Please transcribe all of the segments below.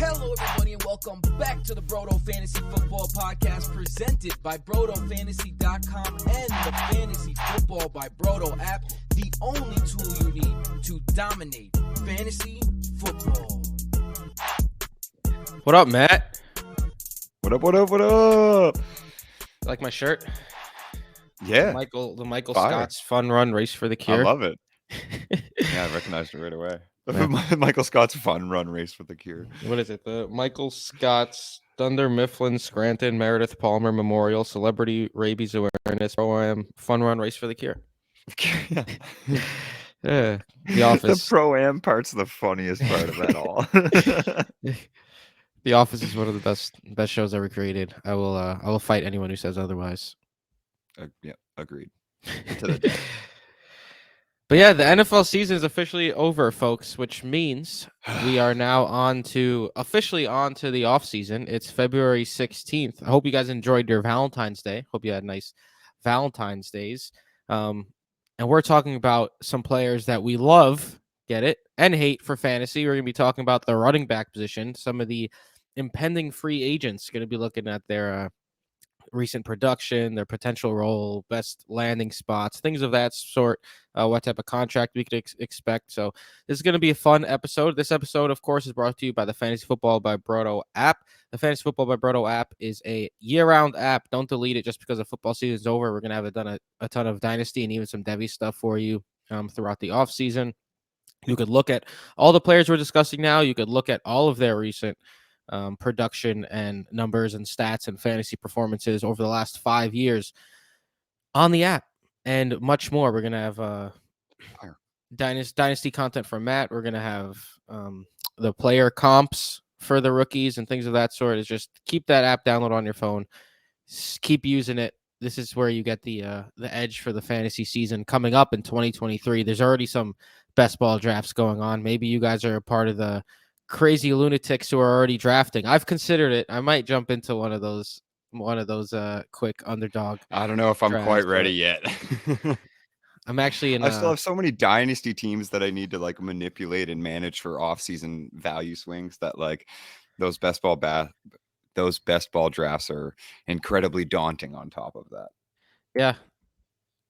Hello, everybody, and welcome back to the Brodo Fantasy Football Podcast presented by BrodoFantasy.com and the Fantasy Football by Brodo app, the only tool you need to dominate fantasy football. What up, Matt? What up? Like my shirt? Yeah. The Michael Fire. Scott's Fun Run Race for the Cure. I love it. Yeah, I recognized it right away. Michael Scott's Fun Run Race for the Cure. What is it? The Michael Scott's Thunder Mifflin Scranton Meredith Palmer Memorial Celebrity Rabies Awareness Pro-Am Fun Run Race for the Cure. Yeah. The Office. The Pro-Am part's the funniest part of that all. The Office is one of the best shows ever created. I will fight anyone who says otherwise. Yeah, agreed. To the death. But yeah, the NFL season is officially over, folks, which means we are now officially on to the off season. It's February 16th. I hope you guys enjoyed your Valentine's Day. Hope you had nice Valentine's Days. And we're talking about some players that we love, get it, and hate for fantasy. We're going to be talking about the running back position, some of the impending free agents, going to be looking at their recent production, their potential role, best landing spots, things of that sort, what type of contract we could expect. So this is going to be a fun episode. This episode, of course, is brought to you by the Fantasy Football by Brodo app. The Fantasy Football by Brodo app is a year-round app. Don't delete it just because the football season is over. We're going to have done a ton of Dynasty and even some Devy stuff for you throughout the offseason. You could look at all the players we're discussing now. You could look at all of their recent production and numbers and stats and fantasy performances over the last 5 years on the app and much more. We're going to have dynasty content from Matt. We're going to have the player comps for the rookies and things of that sort. Is just keep that app download on your phone. Keep using it. This is where you get the edge for the fantasy season coming up in 2023. There's already some best ball drafts going on. Maybe you guys are a part of the crazy lunatics who are already drafting. I've considered it. I might jump into one of those quick underdog. I don't know if I'm quite ready yet. I'm actually I still have so many dynasty teams that I need to like manipulate and manage for off-season value swings that like those best ball drafts are incredibly daunting on top of that. Yeah.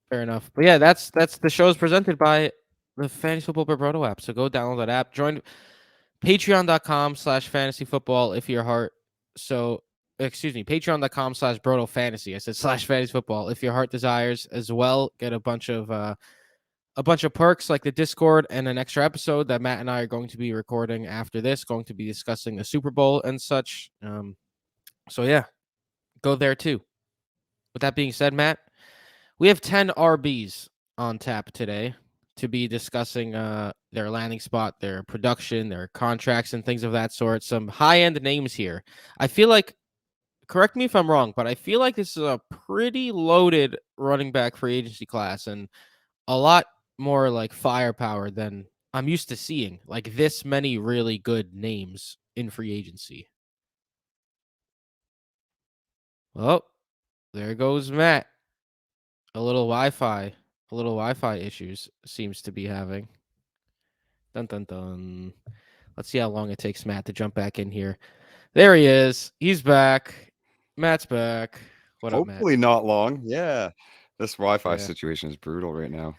Fair enough. But yeah, that's the show's presented by the Fantasy Football by Brodo app. So go download that app. Join patreon.com/fantasyfootball if your heart patreon.com/Brodo Fantasy. I said /fantasy football if your heart desires as well. Get a bunch of perks like the Discord and an extra episode that Matt and I are going to be recording after this, going to be discussing the Super Bowl and such. So yeah, go there too. With that being said, Matt, we have 10 RBs on tap today to be discussing their landing spot, their production, their contracts, and things of that sort. Some high-end names here. I feel like, correct me if I'm wrong, but I feel like this is a pretty loaded running back free agency class and a lot more like firepower than I'm used to seeing. Like this many really good names in free agency. Oh, there goes Matt. A little Wi-Fi issues seems to be having. Dun dun dun. Let's see how long it takes Matt to jump back in here. There he is. He's back. Matt's back. What up, Matt? Hopefully not long. Yeah. This Wi-Fi situation is brutal right now.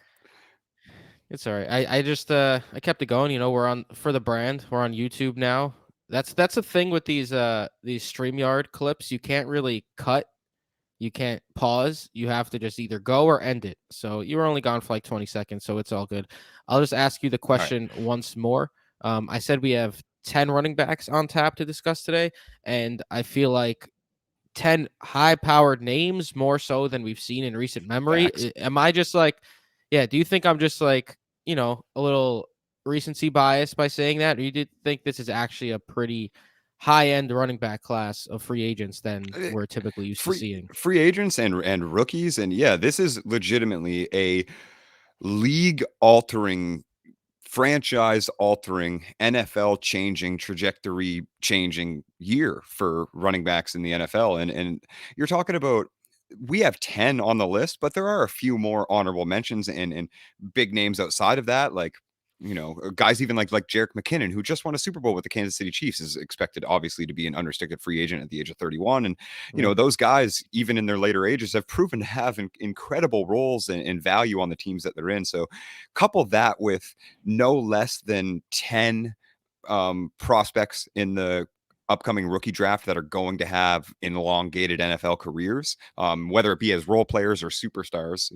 It's all right. I just I kept it going. You know, we're on for the brand. We're on YouTube now. That's a thing with these StreamYard clips. You can't really cut. You can't pause. You have to just either go or end it. So you were only gone for like 20 seconds, so it's all good. I'll just ask you the question once more. I said we have 10 running backs on tap to discuss today, and I feel like 10 high-powered names more so than we've seen in recent memory. Facts. Am I just like, yeah, do you think I'm just like, you know, a little recency bias by saying that? Or you did think this is actually a pretty high-end running back class of free agents than we're typically used to seeing? Free agents and rookies. And yeah, this is legitimately a league-altering, franchise-altering, NFL-changing, trajectory-changing year for running backs in the NFL. And you're talking about, we have 10 on the list, but there are a few more honorable mentions and big names outside of that. Like guys even like Jerick McKinnon, who just won a Super Bowl with the Kansas City Chiefs, is expected obviously to be an unrestricted free agent at the age of 31. And those guys, even in their later ages, have proven to have incredible roles and value on the teams that they're in. So couple that with no less than 10 prospects in the upcoming rookie draft that are going to have elongated NFL careers, whether it be as role players or superstars,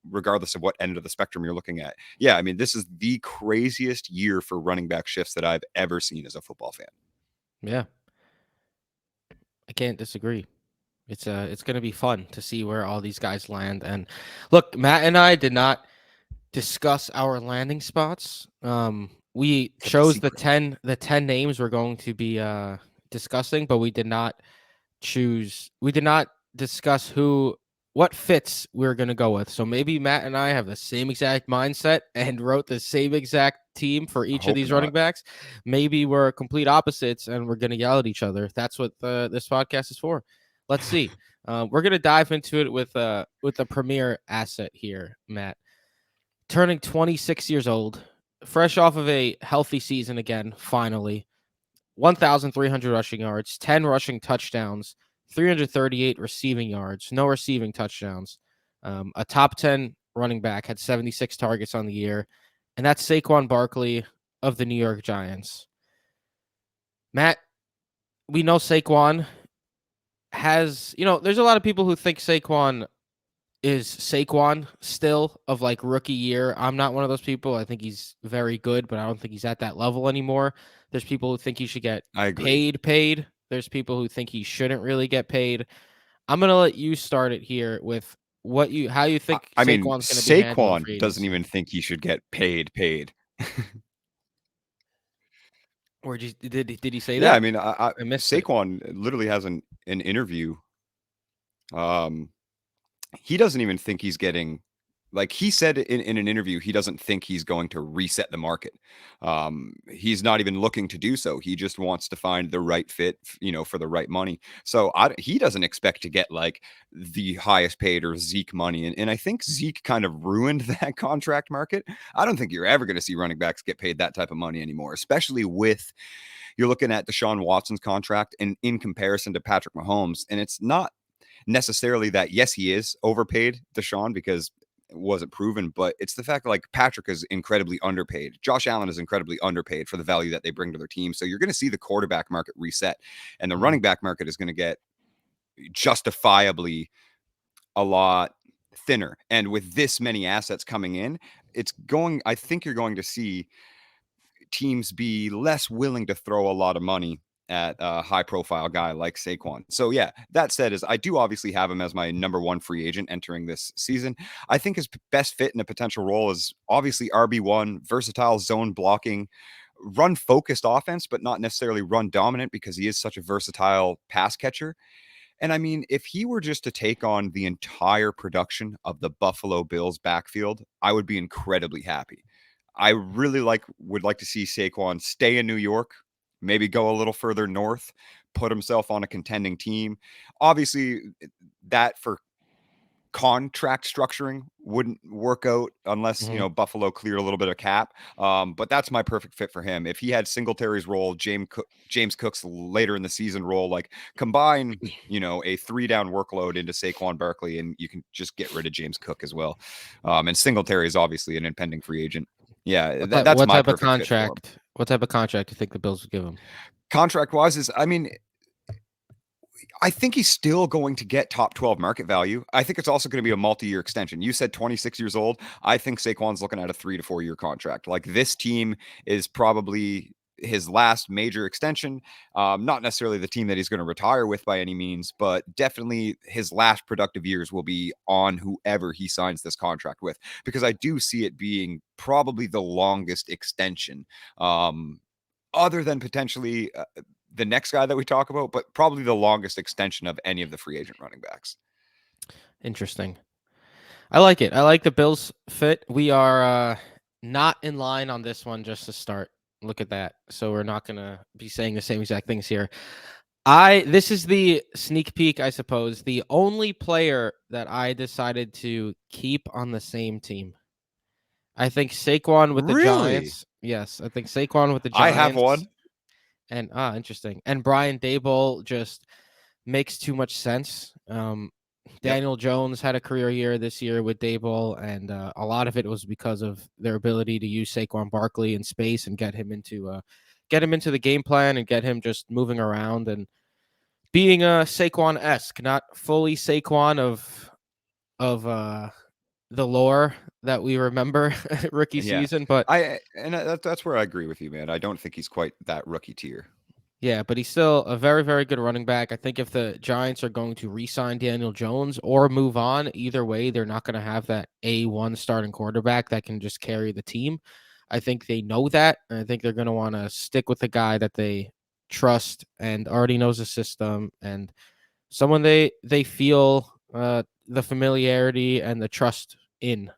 regardless of what end of the spectrum you're looking at. Yeah, I mean, this is the craziest year for running back shifts that I've ever seen as a football fan. Yeah. I can't disagree. It's going to be fun to see where all these guys land. And look, Matt and I did not discuss our landing spots. We chose the 10 names we're going to be discussing, but we did not discuss what fits we're going to go with. So maybe Matt and I have the same exact mindset and wrote the same exact team for each of these running backs. Maybe we're complete opposites and we're going to yell at each other. That's what this podcast is for. Let's see. We're going to dive into it with the premier asset here, Matt. Turning 26 years old, fresh off of a healthy season again, finally. 1,300 rushing yards, 10 rushing touchdowns, 338 receiving yards, no receiving touchdowns. A top 10 running back, had 76 targets on the year, and that's Saquon Barkley of the New York Giants. Matt, we know Saquon has, there's a lot of people who think Saquon is Saquon still of like rookie year. I'm not one of those people. I think he's very good, but I don't think he's at that level anymore. There's people who think he should get paid. There's people who think he shouldn't really get paid. I'm going to let you start it here with how you think Saquon's going to be handled. Saquon doesn't even think he should get paid. Or did he say that? Yeah, I mean, I missed Saquon literally has an interview. He doesn't even think he's getting, like he said in an interview, he doesn't think he's going to reset the market. He's not even looking to do so. He just wants to find the right fit, for the right money. So he doesn't expect to get like the highest paid or Zeke money. And I think Zeke kind of ruined that contract market. I don't think you're ever going to see running backs get paid that type of money anymore, especially with, you're looking at Deshaun Watson's contract and in comparison to Patrick Mahomes. And it's not necessarily that, yes, he is overpaid, Deshaun, because it wasn't proven, but it's the fact that like Patrick is incredibly underpaid. Josh Allen is incredibly underpaid for the value that they bring to their team. So you're going to see the quarterback market reset, and the running back market is going to get justifiably a lot thinner. And with this many assets coming in, I think you're going to see teams be less willing to throw a lot of money at a high-profile guy like Saquon. So yeah, that said, I do obviously have him as my number one free agent entering this season. I think his best fit in a potential role is obviously RB1, versatile zone blocking, run-focused offense, but not necessarily run-dominant because he is such a versatile pass catcher. And I mean, if he were just to take on the entire production of the Buffalo Bills backfield, I would be incredibly happy. I really would like to see Saquon stay in New York, maybe go a little further north, put himself on a contending team. Obviously, that for contract structuring wouldn't work out unless Buffalo cleared a little bit of cap. But that's my perfect fit for him. If he had Singletary's role, James Cook's later in the season role, like combine a 3-down workload into Saquon Barkley, and you can just get rid of James Cook as well. And Singletary is obviously an impending free agent. Yeah, that's my perfect contract. Fit for him. What type of contract do you think the Bills would give him? Contract wise I think he's still going to get top 12 market value. I think it's also going to be a multi-year extension. You said 26 years old. I think Saquon's looking at a 3 to 4 year contract. Like, this team is probably his last major extension. Not necessarily the team that he's going to retire with by any means, but definitely his last productive years will be on whoever he signs this contract with, because I do see it being probably the longest extension, other than potentially the next guy that we talk about, but probably the longest extension of any of the free agent running backs. Interesting. I like it. I like the Bills fit. We are not in line on this one just to start. Look at that. So we're not going to be saying the same exact things here. This is the sneak peek, I suppose. The only player that I decided to keep on the same team. I think Saquon with the Really? Giants. Yes, I think Saquon with the I have Giants. one. And interesting. And Brian Daboll just makes too much sense. Yep. Daniel Jones had a career year this year with Daboll, and a lot of it was because of their ability to use Saquon Barkley in space and get him into the game plan and get him just moving around and being a Saquon-esque, not fully Saquon of the lore that we remember rookie Yeah. season, but That's where I agree with you, man. I don't think he's quite that rookie tier. yeah, but he's still a very, very good running back. I think if the Giants are going to re-sign Daniel Jones or move on, either way, they're not going to have that A1 starting quarterback that can just carry the team. I think they know that, and I think they're going to want to stick with the guy that they trust and already knows the system and someone they feel the familiarity and the trust in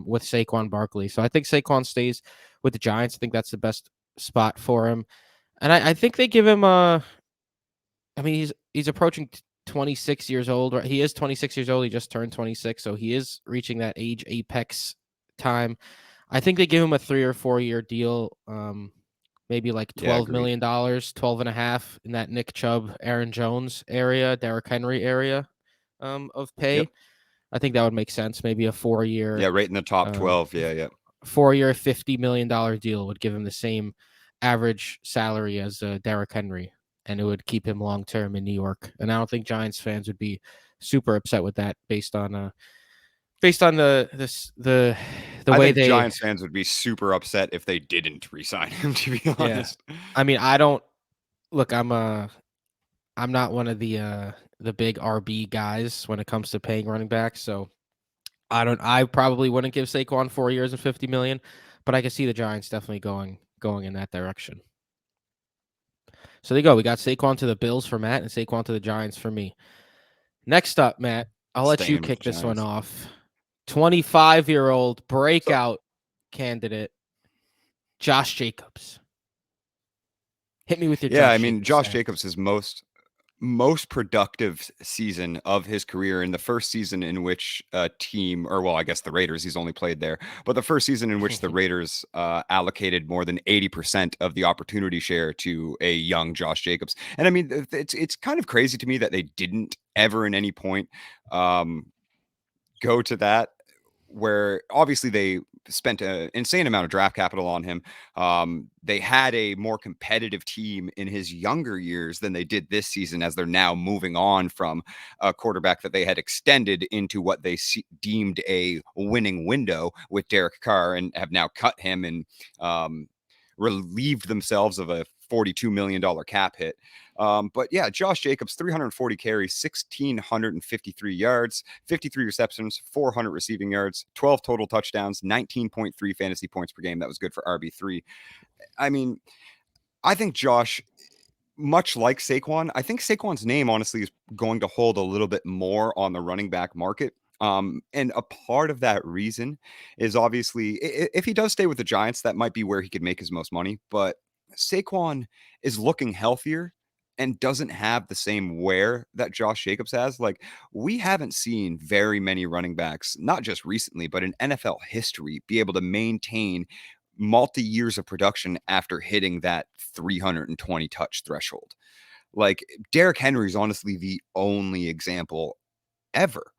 with Saquon Barkley. So I think Saquon stays with the Giants. I think that's the best spot for him. And I think they give him I mean he's approaching 26 years old, right? He is 26 years old. He just turned 26, so he is reaching that age apex time. I think they give him a 3 or 4 year deal, maybe like Yeah, $12 agreed. million, 12 and a half in that Nick Chubb, Aaron Jones area, Derrick Henry area of Yep. pay. I think that would make sense. Maybe a 4 Yeah, year right in the top um, 12. Yeah, yeah. 4 year, $50 million deal would give him the same average salary as Derrick Henry, and it would keep him long term in New York. And I don't think Giants fans would be super upset with that based on the I way think they Giants fans would be super upset if they didn't re-sign him, to be yeah. honest. I mean, I don't look. I'm not one of the big RB guys when it comes to paying running backs, so I probably wouldn't give Saquon 4 years and 50 million, but I can see the Giants definitely going in that direction. So there you go. We got Saquon to the Bills for Matt and Saquon to the Giants for me. Next up, Matt, I'll let you Staying with the kick this one Giants. off. 25-year-old So, breakout candidate, Josh Jacobs. Hit me with your yeah, I Josh mean, Jacobs Josh stats. Jacobs is most productive season of his career in the first season in which a team, or well, I guess the Raiders, he's only played there, but the first season in which the Raiders allocated more than 80% of the opportunity share to a young Josh Jacobs. And I mean, it's kind of crazy to me that they didn't ever in any point um, go to that, where obviously they spent an insane amount of draft capital on him. They had a more competitive team in his younger years than they did this season, as they're now moving on from a quarterback that they had extended into what they deemed a winning window with Derek Carr, and have now cut him and relieved themselves of a $42 million cap hit. But yeah, Josh Jacobs, 340 carries, 1,653 yards, 53 receptions, 400 receiving yards, 12 total touchdowns, 19.3 fantasy points per game. That was good for RB3. I mean, I think Josh, much like Saquon, I think Saquon's name honestly is going to hold a little bit more on the running back market. And a part of that reason is obviously if he does stay with the Giants, that might be where he could make his most money. But Saquon is looking healthier and doesn't have the same wear that Josh Jacobs has. Like, we haven't seen very many running backs, not just recently, but in NFL history, be able to maintain multi years of production after hitting that 320 touch threshold. Like, Derrick Henry is honestly the only example ever.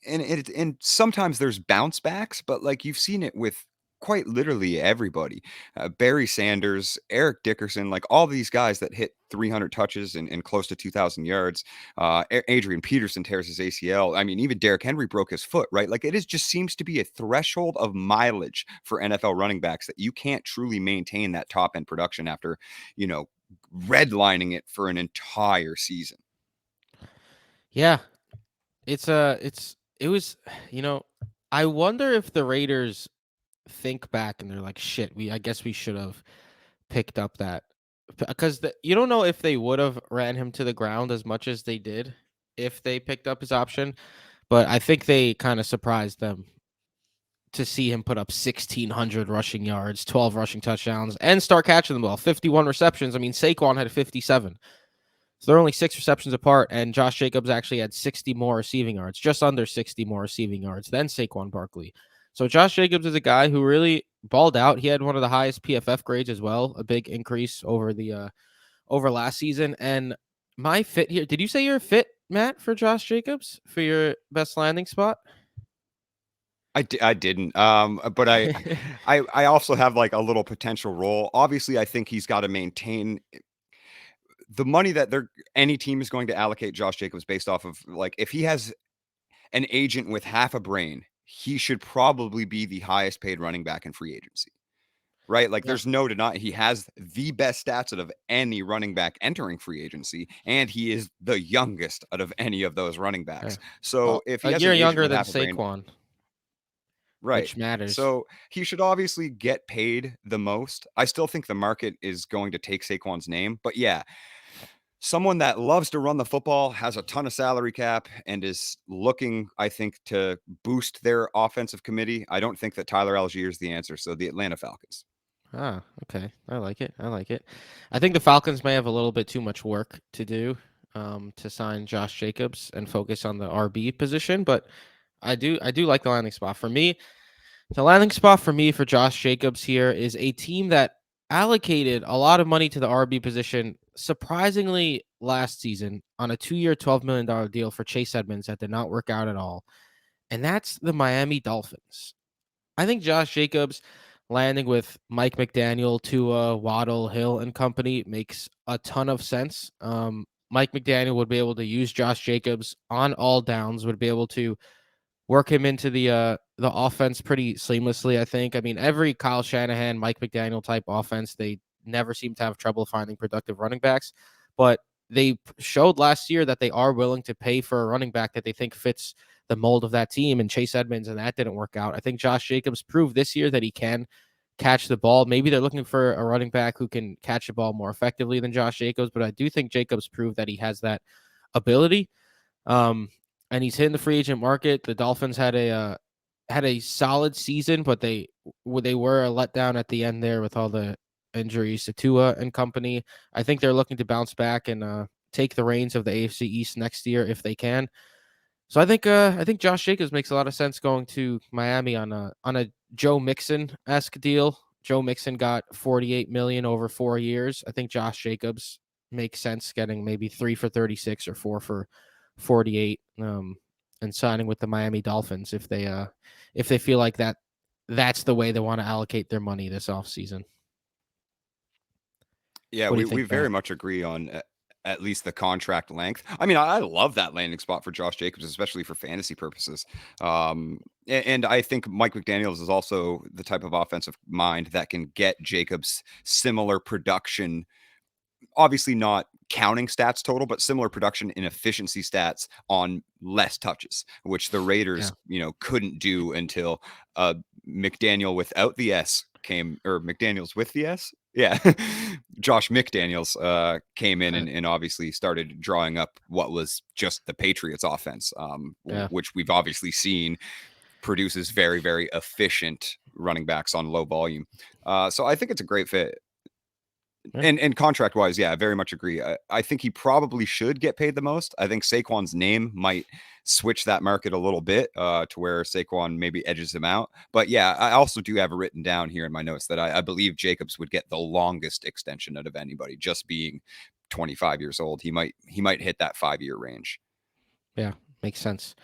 And sometimes there's bounce backs, but like you've seen it with quite literally everybody. Barry Sanders, Eric Dickerson, like all these guys that hit 300 touches and close to 2,000 yards. Adrian Peterson tears his ACL. I mean, even Derrick Henry broke his foot, right? Like, it is just seems to be a threshold of mileage for NFL running backs that you can't truly maintain that top end production after, you know, redlining it for an entire season. Yeah, it was, you know, I wonder if the Raiders think back and they're like, shit, I guess we should have picked up that, because you don't know if they would have ran him to the ground as much as they did if they picked up his option, but I think they kind of surprised them to see him put up 1,600 rushing yards, 12 rushing touchdowns, and start catching the ball. 51 receptions. I mean, Saquon had 57. So they're only 6 receptions apart, and Josh Jacobs actually had 60 more receiving yards, just under 60 more receiving yards than Saquon Barkley. So Josh Jacobs is a guy who really balled out. He had one of the highest PFF grades as well, a big increase over the over last season. And my fit here, did you say you're a fit, Matt, for Josh Jacobs for your best landing spot? I didn't. But I also have like a little potential role. Obviously, I think he's got to maintain the money that any team is going to allocate Josh Jacobs based off of, like, if he has an agent with half a brain, he should probably be the highest paid running back in free agency. Right? Like, Yeah. there's no denying he has the best stats out of any running back entering free agency, and he is the youngest out of any of those running backs. So Well, if he a has year an agent younger with than half a brain, Saquon, right? which matters. So he should obviously get paid the most. I still think the market is going to take Saquon's name, but yeah, someone that loves to run the football, has a ton of salary cap, and is looking, I think, to boost their offensive committee. I don't think that Tyler Algier is the answer. So the Atlanta Falcons. Ah, okay. I like it. I like it. I think the Falcons may have a little bit too much work to do to sign Josh Jacobs and focus on the RB position, but I do like the landing spot. For me, the landing spot for me for Josh Jacobs here is a team that allocated a lot of money to the RB position surprisingly last season on a 2-year, $12 million deal for Chase Edmonds that did not work out at all. And that's the Miami Dolphins. I think Josh Jacobs landing with Mike McDaniel, Tua, Waddle, Hill, and company makes a ton of sense. Mike McDaniel would be able to use Josh Jacobs on all downs, would be able to work him into the offense pretty seamlessly, I think. I mean, every Kyle Shanahan, Mike McDaniel type offense, they never seem to have trouble finding productive running backs. But they showed last year that they are willing to pay for a running back that they think fits the mold of that team, and Chase Edmonds, and that didn't work out. I think Josh Jacobs proved this year that he can catch the ball. Maybe they're looking for a running back who can catch the ball more effectively than Josh Jacobs, but I do think Jacobs proved that he has that ability. Um, and he's hitting the free agent market. The Dolphins had a solid season, but they were a letdown at the end there with all the injuries to Tua and company. I think they're looking to bounce back and take the reins of the AFC East next year if they can. So I think Josh Jacobs makes a lot of sense going to Miami on a Joe Mixon-esque deal. Joe Mixon got 48 million over 4 years. I think Josh Jacobs makes sense getting maybe 3 for 36 or 4 for 48 and signing with the Miami Dolphins if they feel like that's the way they want to allocate their money this offseason. Yeah, What do you we think, very Matt? much agree on at least the contract length. I mean, I love that landing spot for Josh Jacobs, especially for fantasy purposes. And I think Mike McDaniels is also the type of offensive mind that can get Jacobs similar production, obviously not counting stats total, but similar production in efficiency stats on less touches, which the Raiders, couldn't do until McDaniel without the S came, or McDaniels with the S. Yeah. Josh McDaniels came in and obviously started drawing up what was just the Patriots offense, which we've obviously seen produces very, very efficient running backs on low volume. So I think it's a great fit. And contract wise, yeah, I very much agree. I think he probably should get paid the most. I think Saquon's name might switch that market a little bit to where Saquon maybe edges him out. But yeah, I also do have it written down here in my notes that I believe Jacobs would get the longest extension out of anybody, just being 25 years old. He might hit that 5-year range. Yeah, makes sense.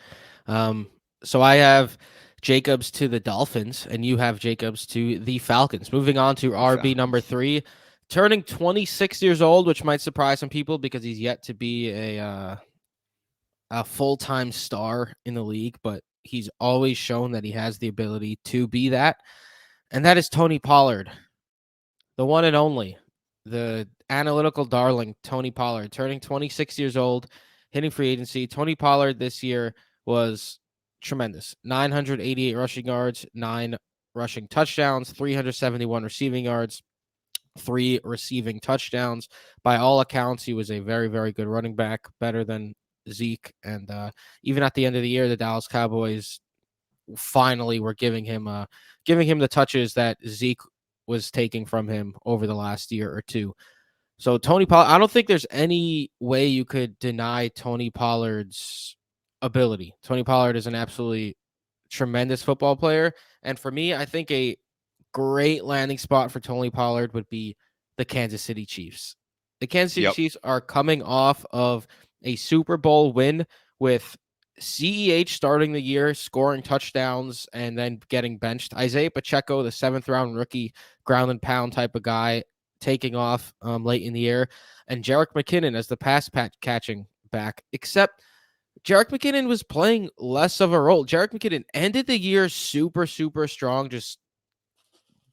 So I have Jacobs to the Dolphins, and you have Jacobs to the Falcons. Moving on to RB number 3, turning 26 years old, which might surprise some people because he's yet to be a full-time star in the league, but he's always shown that he has the ability to be that. And that is Tony Pollard, the one and only, the analytical darling, Tony Pollard, turning 26 years old, hitting free agency. Tony Pollard this year was tremendous. 988 rushing yards, 9 rushing touchdowns, 371 receiving yards, 3 receiving touchdowns. By all accounts, he was a very, very good running back, better than Zeke. And even at the end of the year, the Dallas Cowboys finally were giving him the touches that Zeke was taking from him over the last year or two. So Tony Pollard, I don't think there's any way you could deny Tony Pollard's ability. Tony Pollard is an absolutely tremendous football player. And for me, I think a great landing spot for Tony Pollard would be the Kansas City Chiefs. The Kansas City Yep. Chiefs are coming off of a Super Bowl win with CEH starting the year, scoring touchdowns, and then getting benched. Isaiah Pacheco, the 7th-round rookie, ground and pound type of guy, taking off late in the year, and Jerick McKinnon as the pass catching back, except Jerick McKinnon was playing less of a role. Jerick McKinnon ended the year super, super strong, just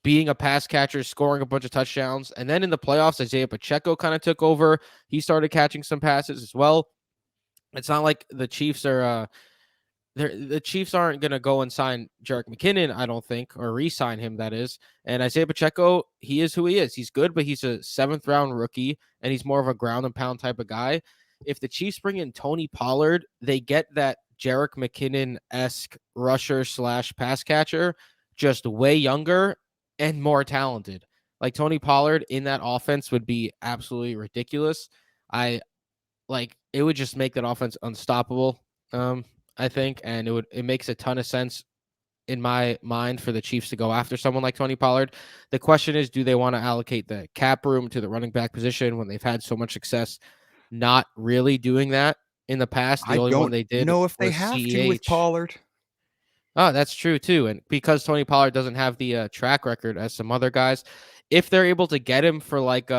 being a pass catcher, scoring a bunch of touchdowns. And then in the playoffs, Isaiah Pacheco kind of took over. He started catching some passes as well. It's not like the Chiefs are the Chiefs aren't going to go and sign Jerick McKinnon, I don't think, or re-sign him, that is. And Isaiah Pacheco, he is who he is. He's good, but he's a 7th-round rookie, and he's more of a ground and pound type of guy. If the Chiefs bring in Tony Pollard, they get that Jerick McKinnon-esque rusher / pass catcher, just way younger and more talented. Like Tony Pollard in that offense would be absolutely ridiculous. It would just make that offense unstoppable. I think, and it makes a ton of sense in my mind for the Chiefs to go after someone like Tony Pollard. The question is, do they want to allocate the cap room to the running back position when they've had so much success not really doing that in the past? The I only one don't they did know if they was have to with CEH. Pollard. Oh, that's true too. And because Tony Pollard doesn't have the track record as some other guys, if they're able to get him for like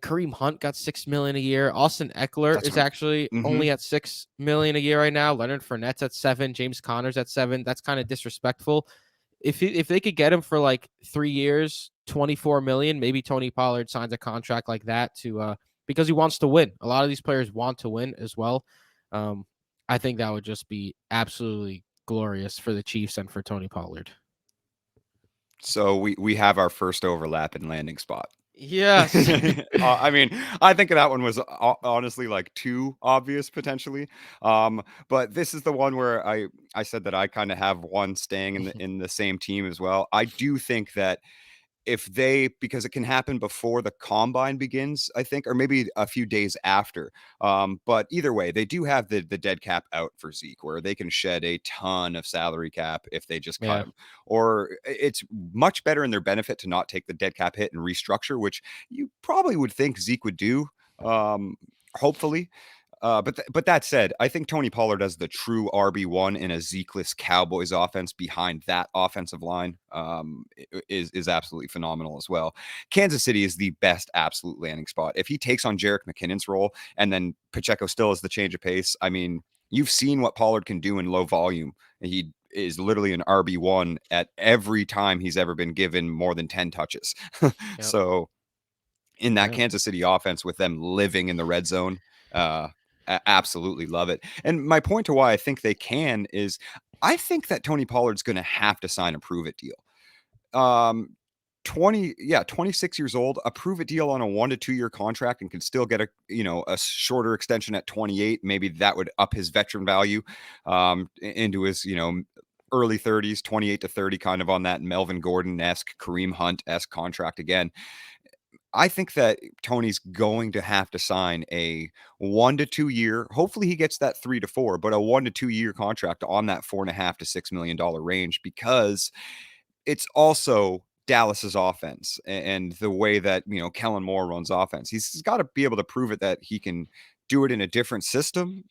Kareem Hunt got $6 million a year, Austin Eckler That's is right. actually only at $6 million a year right now. Leonard Fournette's at $7 million, James Conner's at $7 million. That's kind of disrespectful. If they could get him for like 3 years, $24 million, maybe Tony Pollard signs a contract like that to because he wants to win. A lot of these players want to win as well. I think that would just be absolutely glorious for the Chiefs and for Tony Pollard. So we have our first overlap in landing spot. Yes. I mean, I think that one was honestly like too obvious potentially. But this is the one where I said that I kind of have one staying in the same team as well. I do think that because it can happen before the combine begins, I think, or maybe a few days after. But either way, they do have the dead cap out for Zeke, where they can shed a ton of salary cap if they just cut him. Or it's much better in their benefit to not take the dead cap hit and restructure, which you probably would think Zeke would do. Hopefully. But that said, I think Tony Pollard as the true RB1 in a Zekeless Cowboys offense behind that offensive line is absolutely phenomenal as well. Kansas City is the best absolute landing spot. If he takes on Jerick McKinnon's role and then Pacheco still has the change of pace, I mean, you've seen what Pollard can do in low volume. He is literally an RB1 at every time he's ever been given more than 10 touches. So in that Kansas City offense with them living in the red zone, absolutely love it. And my point to why I think they can is I think that Tony Pollard's going to have to sign a prove it deal. 26 years old, a prove it deal on a 1 to 2 year contract and can still get a shorter extension at 28. Maybe that would up his veteran value into his, early 30s, 28 to 30, kind of on that Melvin Gordon-esque, Kareem Hunt-esque contract again. I think that Tony's going to have to sign a 1 to 2 year. Hopefully he gets that 3 to 4, but a 1 to 2 year contract on that $4.5 to $6 million range, because it's also Dallas's offense and the way that, Kellen Moore runs offense. He's got to be able to prove it that he can do it in a different system,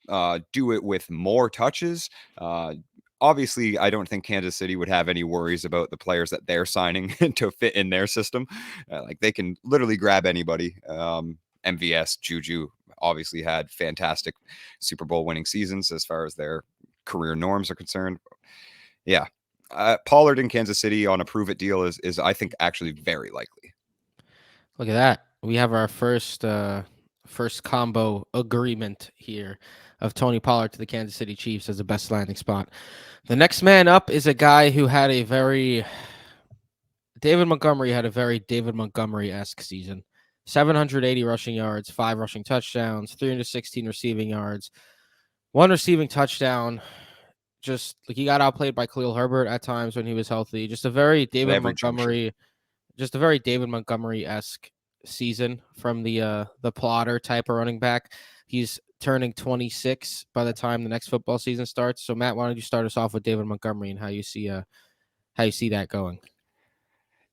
do it with more touches. Obviously, I don't think Kansas City would have any worries about the players that they're signing to fit in their system. Like they can literally grab anybody. MVS, Juju obviously had fantastic Super Bowl winning seasons as far as their career norms are concerned. Yeah. Pollard in Kansas City on a prove it deal is I think actually very likely. Look at that. We have our first combo agreement here of Tony Pollard to the Kansas City Chiefs as the best landing spot. The next man up is a guy who had David Montgomery-esque season. 780 rushing yards, 5 rushing touchdowns, 316 receiving yards, 1 receiving touchdown. Just like he got outplayed by Khalil Herbert at times when he was healthy. Just a very David Montgomery-esque season from the plotter type of running back. He's turning 26 by the time the next football season starts. So Matt, why don't you start us off with David Montgomery and how you see that going?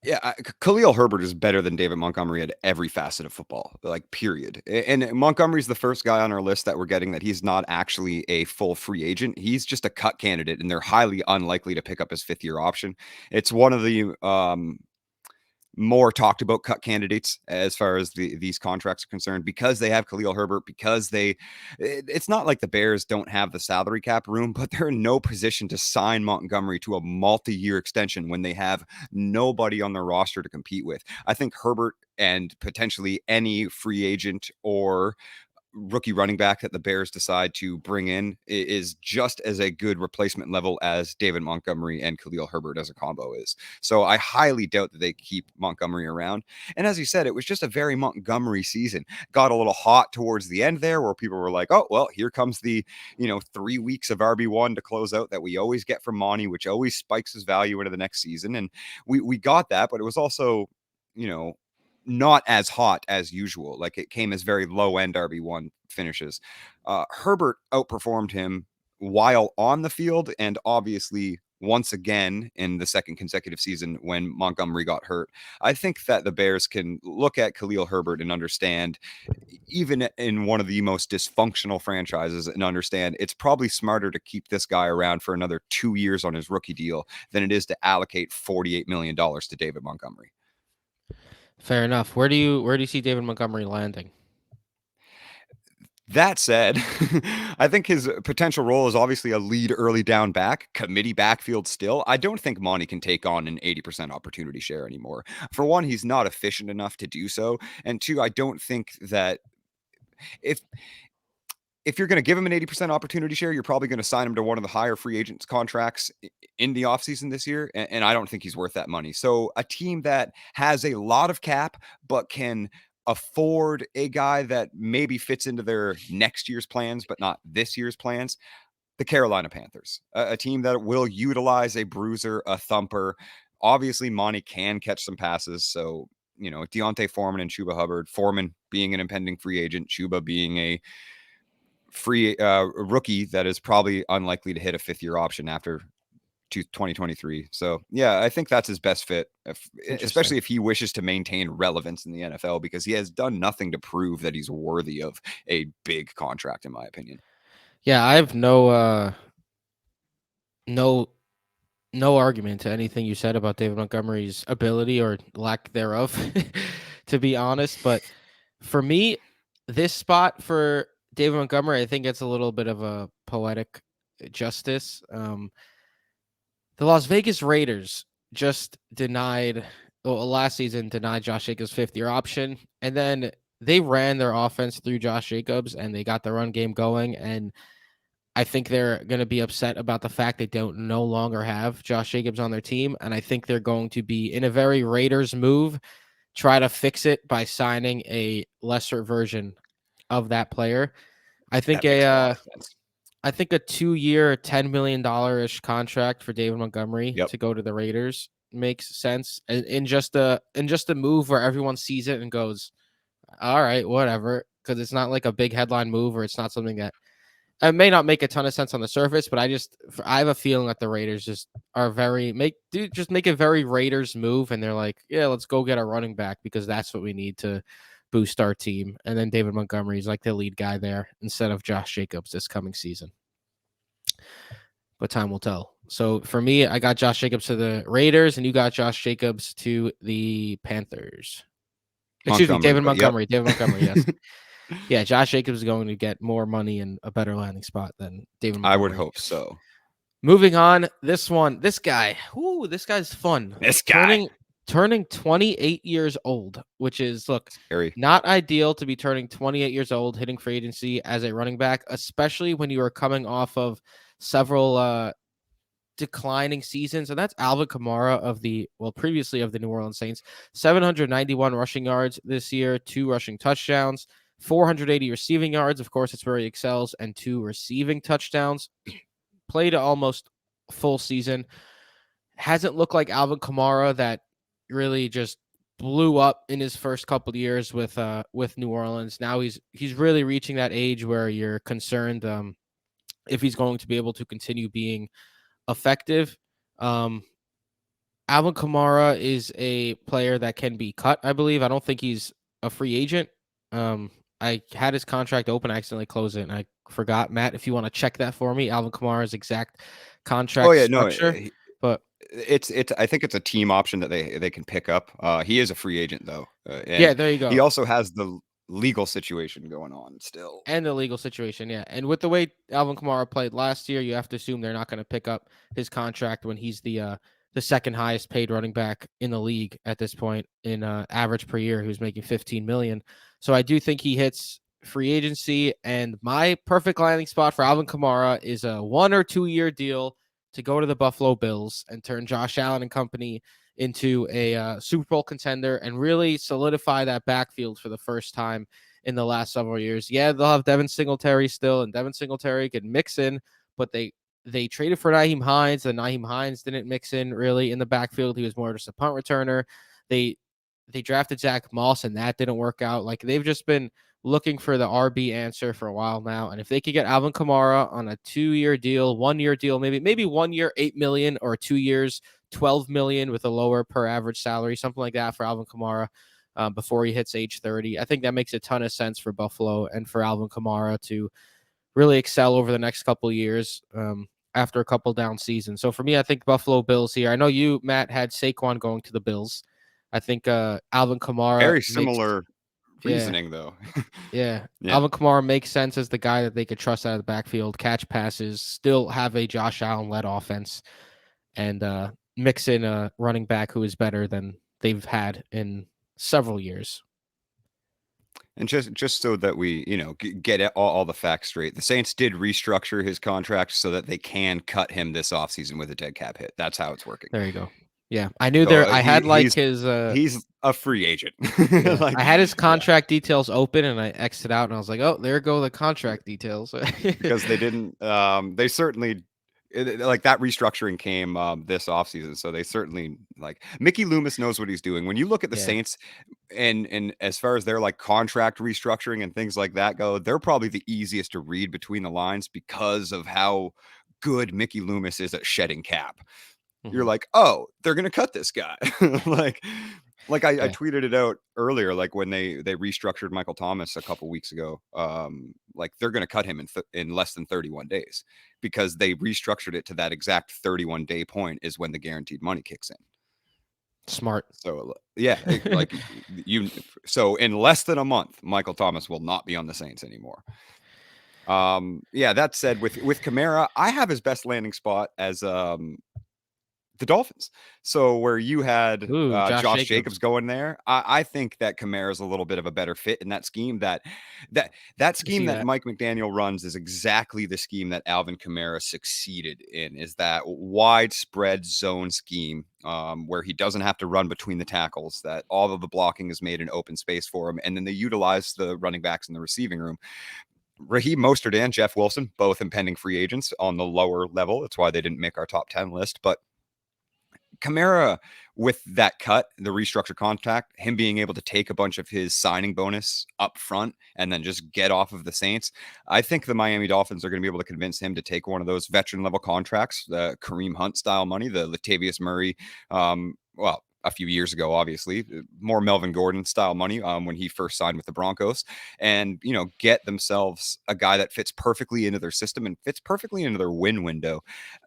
Yeah, Khalil Herbert is better than David Montgomery at every facet of football, like period. And Montgomery's the first guy on our list that we're getting that he's not actually a full free agent. He's just a cut candidate, and they're highly unlikely to pick up his 5th-year option. It's one of the more talked about cut candidates as far as these contracts are concerned, because they have Khalil Herbert, because it's not like the Bears don't have the salary cap room, but they're in no position to sign Montgomery to a multi-year extension when they have nobody on their roster to compete with. I think Herbert and potentially any free agent or rookie running back that the Bears decide to bring in is just as a good replacement level as David Montgomery and Khalil Herbert as a combo is. So I highly doubt that they keep Montgomery around. And as you said, it was just a very Montgomery season. Got a little hot towards the end there where people were like, oh, well, here comes the, 3 weeks of RB1 to close out that we always get from Monty, which always spikes his value into the next season. And we got that, but it was also, not as hot as usual. Like, it came as very low end RB1 finishes. Herbert outperformed him while on the field, and obviously once again in the second consecutive season when Montgomery got hurt. I think that the Bears can look at Khalil Herbert and understand, even in one of the most dysfunctional franchises, and understand it's probably smarter to keep this guy around for another 2 years on his rookie deal than it is to allocate $48 million to David Montgomery. Fair enough. Where do you see David Montgomery landing? That said, I think his potential role is obviously a lead early down back, committee backfield still. I don't think Monty can take on an 80% opportunity share anymore. For one, he's not efficient enough to do so. And two, I don't think that if you're going to give him an 80% opportunity share, you're probably going to sign him to one of the higher free agents contracts in the offseason this year. And I don't think he's worth that money. So a team that has a lot of cap, but can afford a guy that maybe fits into their next year's plans, but not this year's plans, the Carolina Panthers, a team that will utilize a bruiser, a thumper. Obviously, Monty can catch some passes. So, Deontay Foreman and Chuba Hubbard, Foreman being an impending free agent, Chuba being a free rookie that is probably unlikely to hit a 5th-year option after 2023. So yeah, I think that's his best fit, especially if he wishes to maintain relevance in the NFL, because he has done nothing to prove that he's worthy of a big contract, in my opinion. Yeah, I have no argument to anything you said about David Montgomery's ability or lack thereof, to be honest. But for me, this spot for David Montgomery, I think it's a little bit of a poetic justice. The Las Vegas Raiders just last season denied Josh Jacobs' 5th-year option, and then they ran their offense through Josh Jacobs, and they got the run game going, and I think they're going to be upset about the fact they don't no longer have Josh Jacobs on their team, and I think they're going to be, in a very Raiders move, try to fix it by signing a lesser version of that player. I think a 2-year, $10 million ish contract for David Montgomery to go to the Raiders makes sense. In just a move where everyone sees it and goes, all right, whatever, because it's not like a big headline move, or it's not something that it may not make a ton of sense on the surface, but I have a feeling that the Raiders just are make a very Raiders move, and they're like, yeah, let's go get a running back because that's what we need to boost our team. And then David Montgomery is like the lead guy there instead of Josh Jacobs this coming season. But time will tell. So for me, I got Josh Jacobs to the Raiders, and you got Josh Jacobs to the Panthers. Excuse me, David Montgomery. Yep. David Montgomery, yes. Yeah, Josh Jacobs is going to get more money and a better landing spot than David Montgomery. I would hope so. Moving on, this guy's fun. This guy. Turning 28 years old, which is, scary. Not ideal to be turning 28 years old, hitting free agency as a running back, especially when you are coming off of several declining seasons. And that's Alvin Kamara previously of the New Orleans Saints. 791 rushing yards this year, 2 rushing touchdowns, 480 receiving yards. Of course, it's where he excels, and 2 receiving touchdowns. Played almost full season. Hasn't looked like Alvin Kamara that really just blew up in his first couple of years with New Orleans. Now he's really reaching that age where you're concerned if he's going to be able to continue being effective. Um, Alvin Kamara is a player that can be cut, I believe. I don't think he's a free agent. Um, I had his contract open, I accidentally closed it, and I forgot. Matt, if you want to check that for me, Alvin Kamara's exact Oh contract yeah, no, structure. But it's I think it's a team option that they can pick up. He is a free agent though, yeah, and there you he go. also has the legal situation going on still. And the legal situation, yeah. And with the way Alvin Kamara played last year, you have to assume they're not going to pick up his contract when he's the second highest paid running back in the league at this point in average per year, who's making 15 million. So I do think he hits free agency. And my perfect landing spot for Alvin Kamara is a 1 or 2 year deal to go to the Buffalo Bills and turn Josh Allen and company into a Super Bowl contender and really solidify that backfield for the first time in the last several years. Yeah, they'll have Devin Singletary still, and Devin Singletary can mix in, but they traded for Naheem Hines, and Naheem Hines didn't mix in really in the backfield. He was more just a punt returner. They drafted Zach Moss, and that didn't work out. Like they've just been looking for the RB answer for a while now. And if they could get Alvin Kamara on a 2-year deal, 1-year deal, maybe 1 year 8 million, or 2 years 12 million with a lower per average salary, something like that for Alvin Kamara. Before he hits age 30. I think that makes a ton of sense for Buffalo and for Alvin Kamara to really excel over the next couple of years after a couple down seasons. So for me, I think Buffalo Bills here. I know you, Matt, had Saquon going to the Bills. I think Alvin Kamara Very makes, similar yeah, reasoning though. yeah. Yeah. Alvin Kamara makes sense as the guy that they could trust out of the backfield, catch passes, still have a Josh Allen led offense, and mix in a running back who is better than they've had in several years. And just so that we, get all the facts straight, the Saints did restructure his contract so that they can cut him this offseason with a dead cap hit. That's how it's working. There you go. Yeah, I knew So there. I had like his. he's a free agent. Yeah, Like, I had his yeah, contract details open, and I exited out, and I was like, "Oh, there go the contract details." because they didn't. They certainly like that restructuring came this offseason, so they certainly like Mickey Loomis knows what he's doing. When you look at the Yeah. Saints, and as far as their like contract restructuring and things like that go, they're probably the easiest to read between the lines because of how good Mickey Loomis is at shedding cap. You're Mhm. like, oh, they're gonna cut this guy. like I Yeah. tweeted it out earlier, like when they restructured Michael Thomas a couple weeks ago. Like they're gonna cut him in less than 31 days because they restructured it to that exact 31-day point is when the guaranteed money kicks in. Smart. So yeah, like you. So in less than a month, Michael Thomas will not be on the Saints anymore. Yeah. That said, with Kamara, I have his best landing spot as the Dolphins. So where you had Ooh, Josh Josh Jacobs Jacobs. going there, I think that Kamara is a little bit of a better fit in that scheme. That I scheme see that that. Mike McDaniel runs is exactly the scheme that Alvin Kamara succeeded in. Is that widespread zone scheme where he doesn't have to run between the tackles, that all of the blocking is made in open space for him, and then they utilize the running backs in the receiving room. Raheem Mostert and Jeff Wilson, both impending free agents on the lower level. That's why they didn't make our top 10 list, but Kamara, with that cut, the restructured contract, him being able to take a bunch of his signing bonus up front and then just get off of the Saints, I think the Miami Dolphins are going to be able to convince him to take one of those veteran level contracts, the Kareem Hunt style money, the Latavius Murray, well, a few years ago, obviously, more Melvin Gordon style money when he first signed with the Broncos, and get themselves a guy that fits perfectly into their system and fits perfectly into their win window.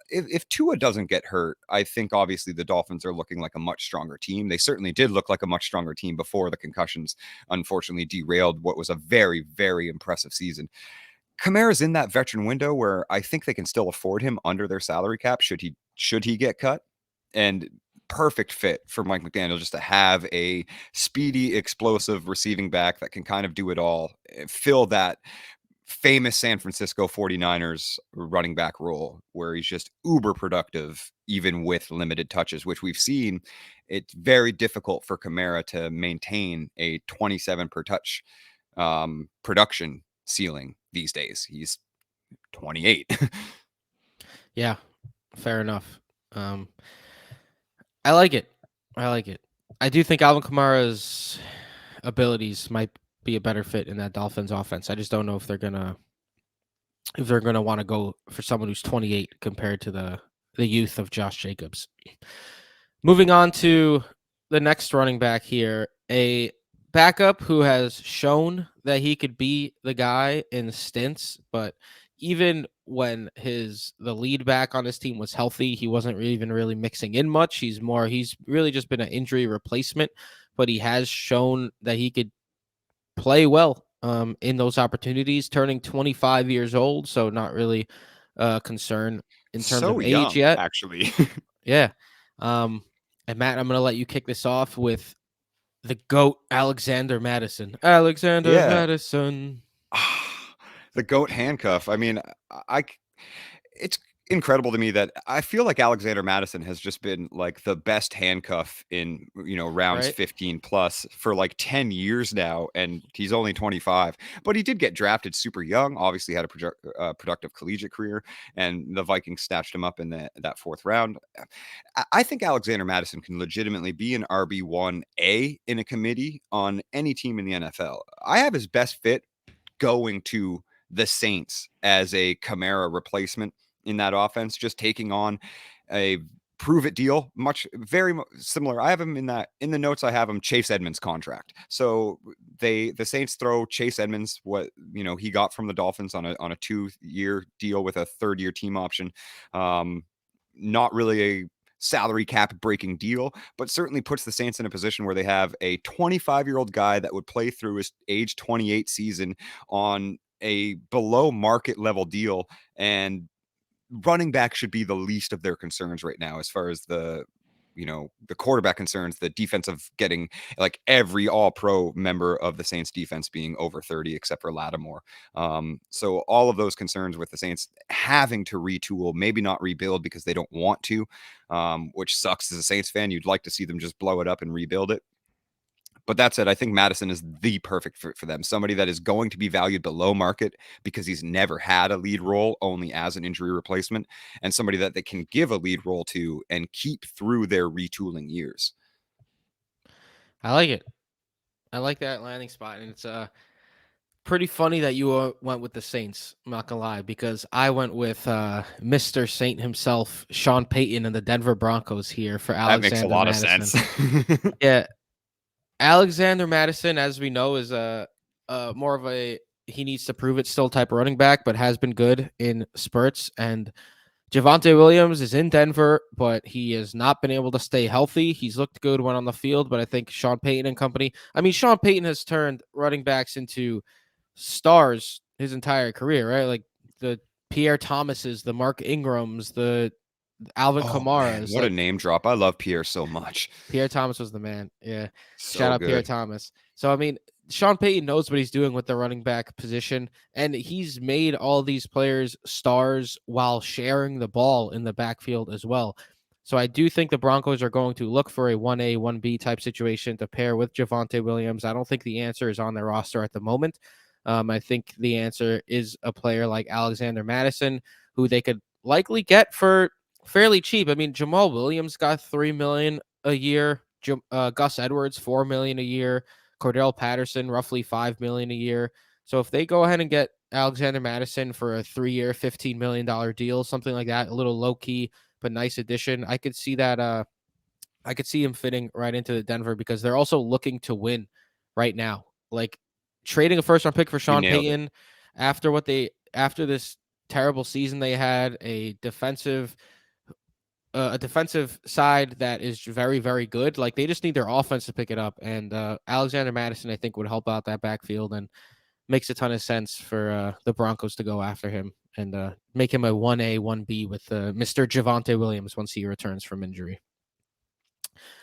If Tua doesn't get hurt, I think obviously the Dolphins are looking like a much stronger team. They certainly did look like a much stronger team before the concussions unfortunately derailed what was a very, very impressive season. Kamara's in that veteran window where I think they can still afford him under their salary cap should he get cut. And perfect fit for Mike McDaniel just to have a speedy, explosive receiving back that can kind of do it all, fill that famous San Francisco 49ers running back role where he's just uber productive, even with limited touches, which we've seen. It's very difficult for Kamara to maintain a 27 per touch production ceiling these days. He's 28. Yeah, fair enough. Um, I like it. I like it. I do think Alvin Kamara's abilities might be a better fit in that Dolphins offense. I just don't know if they're gonna want to go for someone who's 28 compared to the youth of Josh Jacobs. Moving on to the next running back here, a backup who has shown that he could be the guy in stints, but even when the lead back on his team was healthy, he wasn't even really mixing in much. He's really just been an injury replacement, but he has shown that he could play well in those opportunities, turning 25 years old, so not really a concern in terms So of age young, yet. actually. Yeah. And Matt, I'm going to let you kick this off with the GOAT, Alexander Madison. Alexander Yeah. Madison. The goat handcuff. I mean, I it's incredible to me that I feel like Alexander Madison has just been like the best handcuff in, rounds Right? 15 plus for like 10 years now, and he's only 25. But he did get drafted super young, obviously had a productive collegiate career, and the Vikings snatched him up in that fourth round. I think Alexander Madison can legitimately be an RB1A in a committee on any team in the NFL. I have his best fit going to the Saints as a Kamara replacement in that offense, just taking on a prove it deal, very similar. I have him in the notes. I have him Chase Edmonds contract. So the Saints throw Chase Edmonds what he got from the Dolphins on a 2-year deal with a 3rd-year team option. Not really a salary cap breaking deal, but certainly puts the Saints in a position where they have a 25-year-old guy that would play through his age 28 season on a below market level deal, and running back should be the least of their concerns right now as far as the quarterback concerns, the defensive getting like every all pro member of the Saints defense being over 30 except for Lattimore. So all of those concerns with the Saints having to retool, maybe not rebuild because they don't want to, which sucks as a Saints fan. You'd like to see them just blow it up and rebuild it. But that said, I think Madison is the perfect fit for them. Somebody that is going to be valued below market because he's never had a lead role, only as an injury replacement, and somebody that they can give a lead role to and keep through their retooling years. I like it. I like that landing spot. And it's pretty funny that you went with the Saints. I'm not going to lie, because I went with Mr. Saint himself, Sean Payton, and the Denver Broncos here for That makes a Alexander lot of Madison. sense. Yeah. Alexander Madison, as we know, is more of a he needs to prove it still type of running back, but has been good in spurts. And Javonte Williams is in Denver, but he has not been able to stay healthy. He's looked good when on the field, but I think Sean Payton and company. I mean, Sean Payton has turned running backs into stars his entire career, right? Like the Pierre Thomases, the Mark Ingrams, the Alvin Oh man, Kamara's. what a Like name drop. I love Pierre so much. Pierre Thomas was the man. Yeah. Shout So out Pierre good. Thomas. So, I mean, Sean Payton knows what he's doing with the running back position, and he's made all these players stars while sharing the ball in the backfield as well. So, I do think the Broncos are going to look for a 1A, 1B type situation to pair with Javonte Williams. I don't think the answer is on their roster at the moment. I think the answer is a player like Alexander Madison, who they could likely get for fairly cheap. I mean, Jamal Williams got $3 million a year. Gus Edwards $4 million a year. Cordell Patterson roughly $5 million a year. So if they go ahead and get Alexander Madison for a 3-year, $15 million deal, something like that, a little low key but nice addition, I could see that. I could see him fitting right into the Denver because they're also looking to win right now. Like trading a first round pick for You Sean nailed it. Payton after this terrible season they had, a defensive side that is very, very good. Like they just need their offense to pick it up. And Alexander Madison, I think, would help out that backfield and makes a ton of sense for the Broncos to go after him and make him a 1A, 1B with Mr. Javonte Williams once he returns from injury.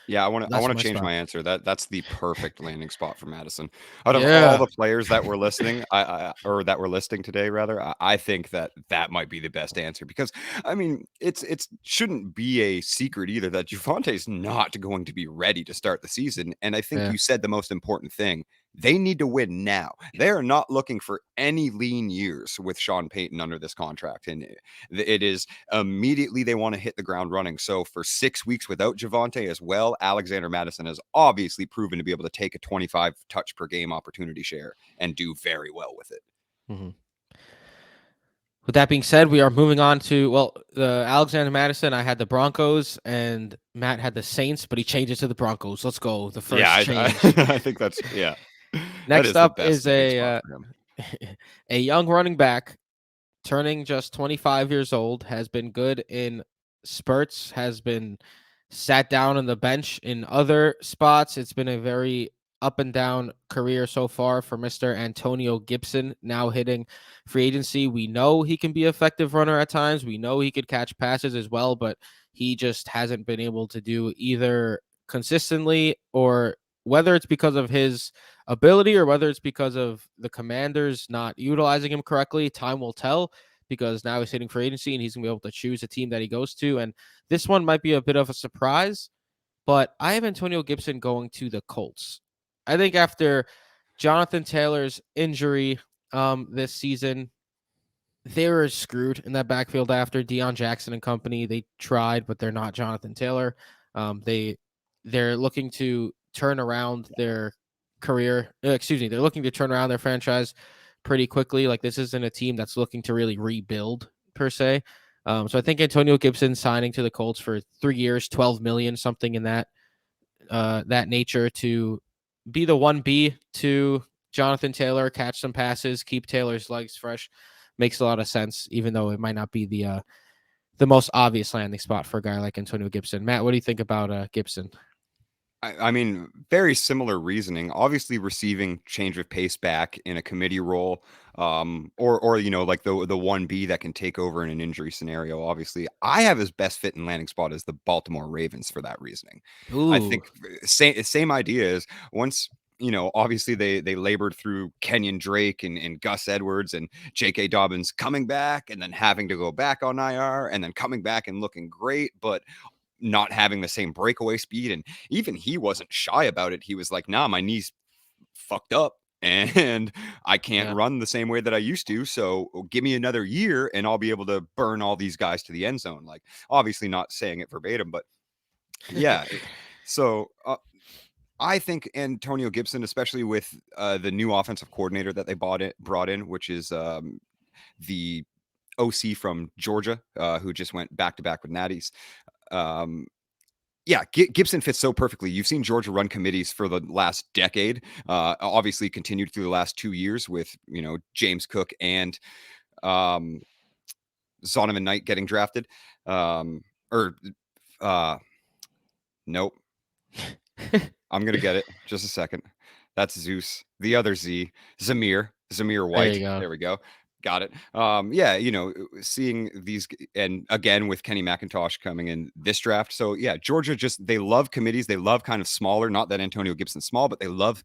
Yeah, I want That's to my change spot. my answer. That's the perfect landing spot for Madison. Out of all Yeah. the players that we're listening, or that we're listing today, rather, I think that might be the best answer because I mean, it's shouldn't be a secret either that Javonte's not going to be ready to start the season, and I think Yeah. you said the most important thing. They need to win now. They are not looking for any lean years with Sean Payton under this contract. And it is immediately they want to hit the ground running. So for 6 weeks without Javonte as well, Alexander Madison has obviously proven to be able to take a 25 touch per game opportunity share and do very well with it. Mm-hmm. With that being said, we are moving on to, well, the Alexander Madison. I had the Broncos, and Matt had the Saints, but he changed it to the Broncos. Let's go. The first change. I think that's, yeah. Next up is a a young running back turning just 25 years old, has been good in spurts, has been sat down on the bench in other spots. It's been a very up and down career so far for Mr. Antonio Gibson, now hitting free agency. We know he can be an effective runner at times. We know he could catch passes as well, but he just hasn't been able to do either consistently, or whether it's because of his ability or whether it's because of the Commanders not utilizing him correctly. Time will tell, because now he's hitting free agency and he's going to be able to choose a team that he goes to. And this one might be a bit of a surprise, but I have Antonio Gibson going to the Colts. I think after Jonathan Taylor's injury this season, they were screwed in that backfield after Deion Jackson and company. They tried, but they're not Jonathan Taylor. They're looking to turn around their career. They're looking to turn around their franchise pretty quickly. Like, this isn't a team that's looking to really rebuild per se. So I think Antonio Gibson signing to the Colts for 3 years, 12 million, something in that nature, to be the 1B to Jonathan Taylor, catch some passes, keep Taylor's legs fresh, makes a lot of sense, even though it might not be the most obvious landing spot for a guy like Antonio Gibson. Matt, what do you think about Gibson? I mean, very similar reasoning. Obviously, receiving change of pace back in a committee role, or like the 1B that can take over in an injury scenario. Obviously, I have his best fit and landing spot as the Baltimore Ravens for that reasoning. Ooh. I think same idea is once. Obviously they labored through Kenyon Drake and Gus Edwards and J.K. Dobbins coming back and then having to go back on IR and then coming back and looking great, but not having the same breakaway speed. And even he wasn't shy about it. He was like, nah, my knee's fucked up and I can't run the same way that I used to. So give me another year and I'll be able to burn all these guys to the end zone. Like, obviously not saying it verbatim, but yeah. So I think Antonio Gibson, especially with the new offensive coordinator that they brought in, which is the OC from Georgia, who just went back to back with Natties. Gibson fits so perfectly. You've seen Georgia run committees for the last decade. Obviously, continued through the last 2 years with James Cook and Zonovan Knight getting drafted. Nope. I'm gonna get it. Just a second. That's Zeus. The other Z, Zamir White. There we go. Got it. Seeing these, and again with Kenny McIntosh coming in this draft. So yeah, Georgia they love committees. They love kind of smaller, not that Antonio Gibson's small, but they love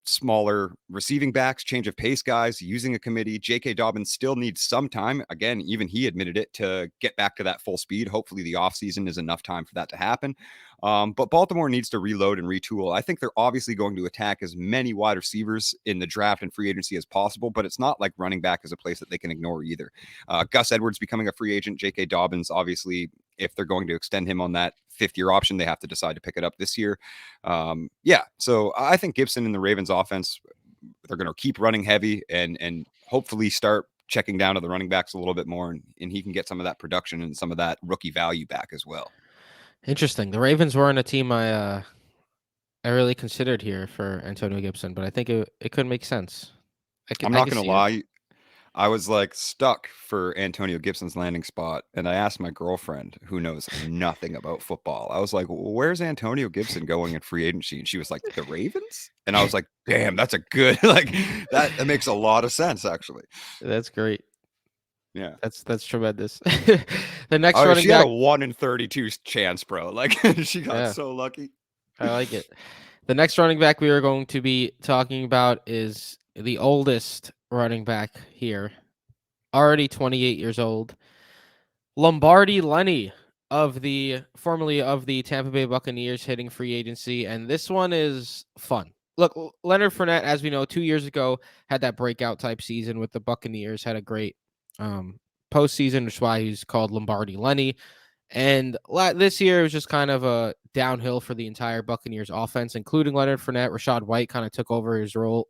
smaller receiving backs, change of pace guys using a committee. J.K. Dobbins still needs some time. Again, even he admitted it, to get back to that full speed. Hopefully the offseason is enough time for that to happen. But Baltimore needs to reload and retool. I think they're obviously going to attack as many wide receivers in the draft and free agency as possible, but it's not like running back is a place that they can ignore either. Gus Edwards becoming a free agent. J.K. Dobbins, obviously, if they're going to extend him on that 5th-year option, they have to decide to pick it up this year. So I think Gibson and the Ravens offense, they're going to keep running heavy and hopefully start checking down to the running backs a little bit more, and he can get some of that production and some of that rookie value back as well. Interesting. The Ravens weren't a team I really considered here for Antonio Gibson, but I think it could make sense. I'm not going to lie. I was like stuck for Antonio Gibson's landing spot, and I asked my girlfriend, who knows nothing about football. I was like, "Where's Antonio Gibson going in free agency?" And she was like, "The Ravens." And I was like, "Damn, that's a good that makes a lot of sense, actually." That's great. Yeah, that's tremendous. The next running she back, had a 1 in 32 chance, bro. Like, she got so lucky. I like it. The next running back we are going to be talking about is the oldest running back here, already 28 years old, Lombardi Lenny, formerly of the Tampa Bay Buccaneers, hitting free agency, and this one is fun. look, Leonard Fournette, as we know, 2 years ago had that breakout type season with the Buccaneers. Had a great postseason, which is why he's called Lombardi Lenny. And this year it was just kind of a downhill for the entire Buccaneers offense, including Leonard Fournette. Rashad White kind of took over his role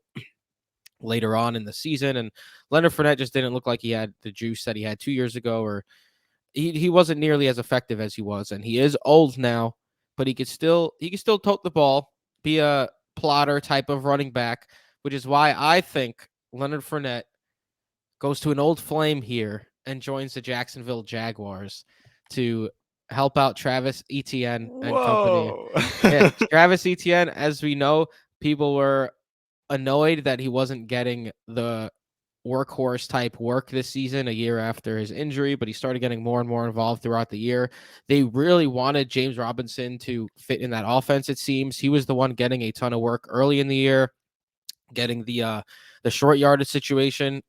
later on in the season, and Leonard Fournette just didn't look like he had the juice that he had 2 years ago, or he wasn't nearly as effective as he was. And he is old now, but he could still tote the ball, be a plotter type of running back, which is why I think Leonard Fournette goes to an old flame here and joins the Jacksonville Jaguars to help out Travis Etienne and company. Whoa. Yeah, Travis Etienne, as we know, people were annoyed that he wasn't getting the workhorse type work this season, a year after his injury, but he started getting more and more involved throughout the year. They really wanted James Robinson to fit in that offense, it seems. He was the one getting a ton of work early in the year, getting the short yardage situation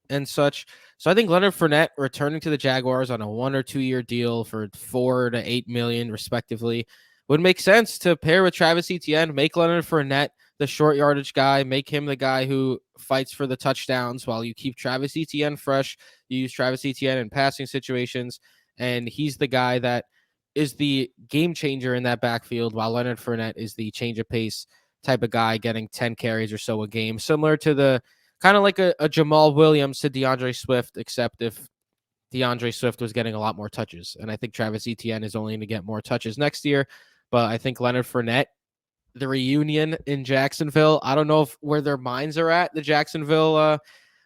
and such. So I think Leonard Fournette returning to the Jaguars on a 1 or 2 year deal for 4 to 8 million respectively would make sense to pair with Travis Etienne, make Leonard Fournette the short yardage guy, make him the guy who fights for the touchdowns while you keep Travis Etienne fresh. You use Travis Etienne in passing situations, and he's the guy that is the game changer in that backfield, while Leonard Fournette is the change of pace type of guy getting 10 carries or so a game, similar to the kind of like a Jamal Williams to DeAndre Swift, except if DeAndre Swift was getting a lot more touches. And I think Travis Etienne is only going to get more touches next year. But I think Leonard Fournette, the reunion in Jacksonville, I don't know where their minds are at, the Jacksonville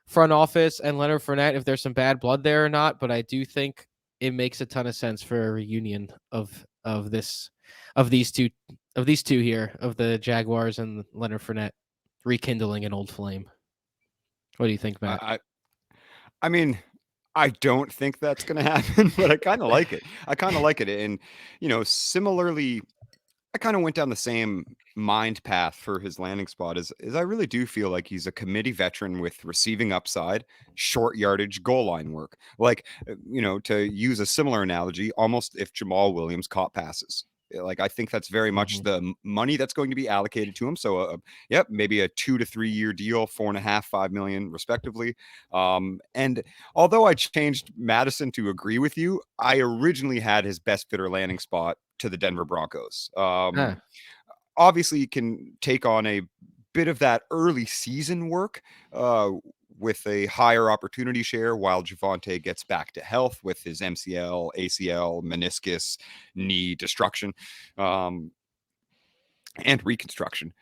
front office and Leonard Fournette, if there's some bad blood there or not. But I do think it makes a ton of sense for a reunion of these two here, of the Jaguars and Leonard Fournette rekindling an old flame. What do you think, Matt? I mean, I don't think that's going to happen, but I kind of like it. And, similarly, I kind of went down the same mind path for his landing spot is I really do feel like he's a committee veteran with receiving upside, short yardage, goal line work. Like, to use a similar analogy, almost if Jamal Williams caught passes. Like, I think that's very much the money that's going to be allocated to him. So, maybe a 2 to 3 year deal, 4.5, 5 million, respectively. And although I changed Madison to agree with you, I originally had his best fitter landing spot to the Denver Broncos. Obviously, you can take on a bit of that early season work with a higher opportunity share while Javonte gets back to health with his MCL, ACL, meniscus, knee destruction, and reconstruction.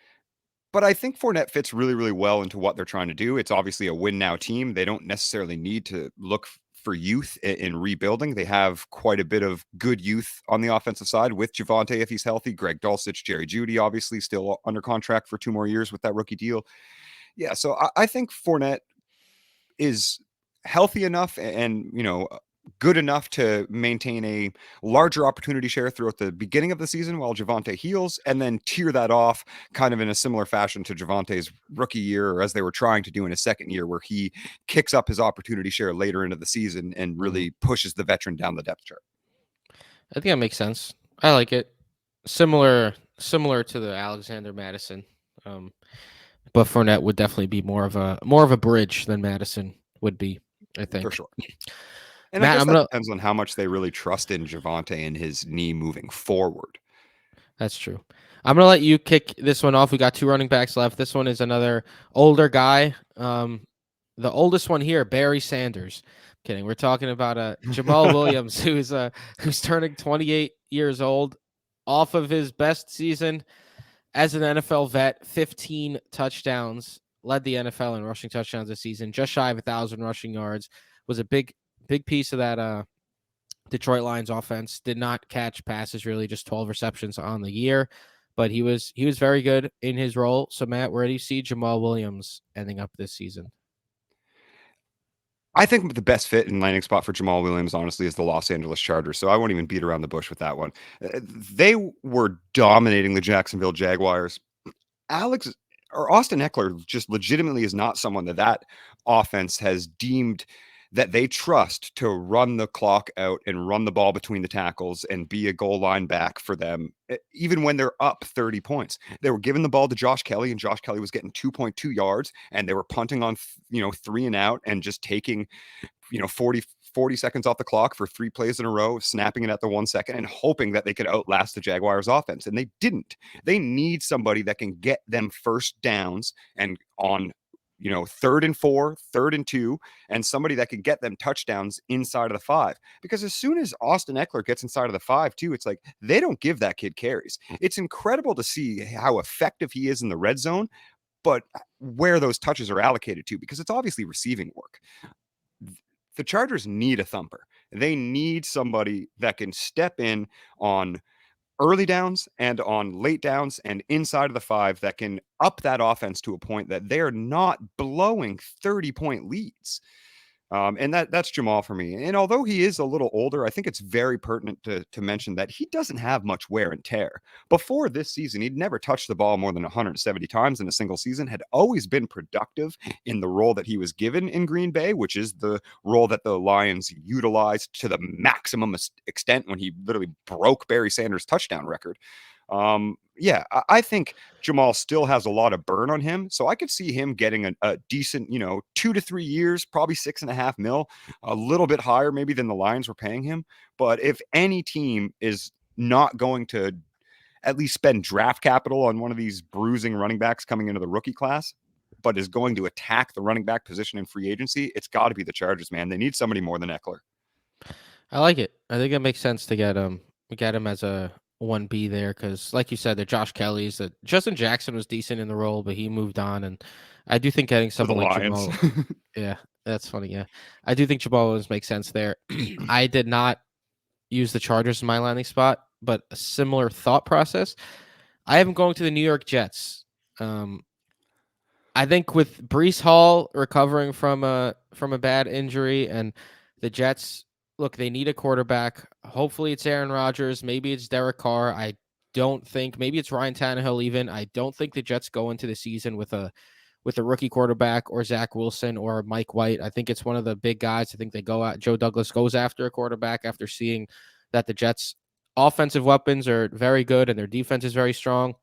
But I think Fournette fits really, really well into what they're trying to do. It's obviously a win now team. They don't necessarily need to look for youth in rebuilding. They have quite a bit of good youth on the offensive side with Javonte if he's healthy. Greg Dulcich, Jerry Jeudy, obviously still under contract for 2 more years with that rookie deal. Yeah, so I think Fournette is healthy enough and good enough to maintain a larger opportunity share throughout the beginning of the season while Javonte heals, and then tear that off kind of in a similar fashion to Javonte's rookie year, or as they were trying to do in his second year, where he kicks up his opportunity share later into the season and really pushes the veteran down the depth chart. I think that makes sense. I like it. Similar to the Alexander Madison. But Fournette would definitely be more of a bridge than Madison would be, I think. For sure. And Matt, I guess that depends on how much they really trust in Javonte and his knee moving forward. That's true. I'm going to let you kick this one off. We got 2 running backs left. This one is another older guy. The oldest one here, Barry Sanders. Kidding. We're talking about Jamal Williams, who's turning 28 years old, off of his best season as an NFL vet, 15 touchdowns, led the NFL in rushing touchdowns this season, just shy of 1,000 rushing yards, was a big piece of that Detroit Lions offense. Did not catch passes really, just 12 receptions on the year, but he was very good in his role. So Matt, where do you see Jamal Williams ending up this season? I think the best fit and landing spot for Jamal Williams, honestly, is the Los Angeles Chargers. So I won't even beat around the bush with that one. They were dominating the Jacksonville Jaguars. Austin Eckler just legitimately is not someone that offense has deemed that they trust to run the clock out and run the ball between the tackles and be a goal line back for them, even when they're up 30 points. They were giving the ball to Josh Kelly, and Josh Kelly was getting 2.2 yards, and they were punting on 3 and out and just taking 40 seconds off the clock for 3 plays in a row, snapping it at the 1 second and hoping that they could outlast the Jaguars offense. And they didn't. They need somebody that can get them first downs and on 3rd and 4, 3rd and 2, and somebody that can get them touchdowns inside of the 5. Because as soon as Austin Eckler gets inside of the 5 too, it's like they don't give that kid carries. It's incredible to see how effective he is in the red zone, but where those touches are allocated to, because it's obviously receiving work. The Chargers need a thumper. They need somebody that can step in on early downs and on late downs and inside of the 5 that can up that offense to a point that they're not blowing 30-point leads. And that's Jamal for me. And although he is a little older, I think it's very pertinent to mention that he doesn't have much wear and tear. Before this season, he'd never touched the ball more than 170 times in a single season, had always been productive in the role that he was given in Green Bay, which is the role that the Lions utilized to the maximum extent when he literally broke Barry Sanders' touchdown record. I think Jamal still has a lot of burn on him, so I could see him getting a decent, 2 to 3 years, probably $6.5 million, a little bit higher maybe than the Lions were paying him. But if any team is not going to at least spend draft capital on one of these bruising running backs coming into the rookie class, but is going to attack the running back position in free agency, it's got to be the Chargers, man. They need somebody more than Eckler. I like it. I think it makes sense to get him as a 1B there, because like you said, the Josh Kellys, that Justin Jackson was decent in the role, but he moved on, and I do think getting someone like Lions. Jamal, yeah, that's funny. Yeah, I do think Jamal Williams makes sense there. I did not use the Chargers in my landing spot, but a similar thought process. I am going to the New York Jets. I think with Breece Hall recovering from a bad injury, and the Jets, look, they need a quarterback. Hopefully it's Aaron Rodgers. Maybe it's Derek Carr. I don't think, maybe it's Ryan Tannehill even. I don't think the Jets go into the season with a rookie quarterback or Zach Wilson or Mike White. I think it's one of the big guys. I think they go out. Joe Douglas goes after a quarterback after seeing that the Jets' offensive weapons are very good and their defense is very strong.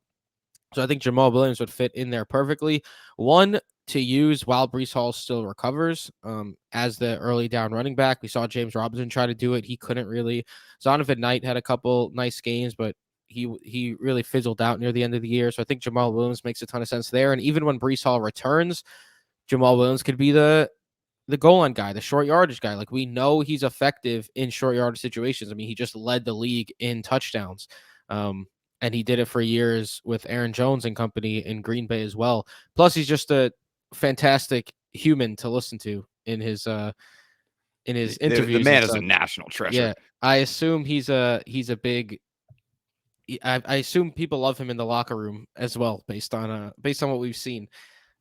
So I think Jamal Williams would fit in there perfectly. One, to use while Breece Hall still recovers as the early down running back. We saw James Robinson try to do it. He couldn't really. Zonovan Knight had a couple nice games, but he really fizzled out near the end of the year. So I think Jamal Williams makes a ton of sense there. And even when Breece Hall returns, Jamal Williams could be the goal line guy, the short yardage guy. Like, we know he's effective in short yardage situations. I mean, he just led the league in touchdowns. And he did it for years with Aaron Jones and company in Green Bay as well. Plus, he's just a fantastic human to listen to in his interviews. The man is a national treasure. Yeah, I assume he's a big. I assume people love him in the locker room as well, based on what we've seen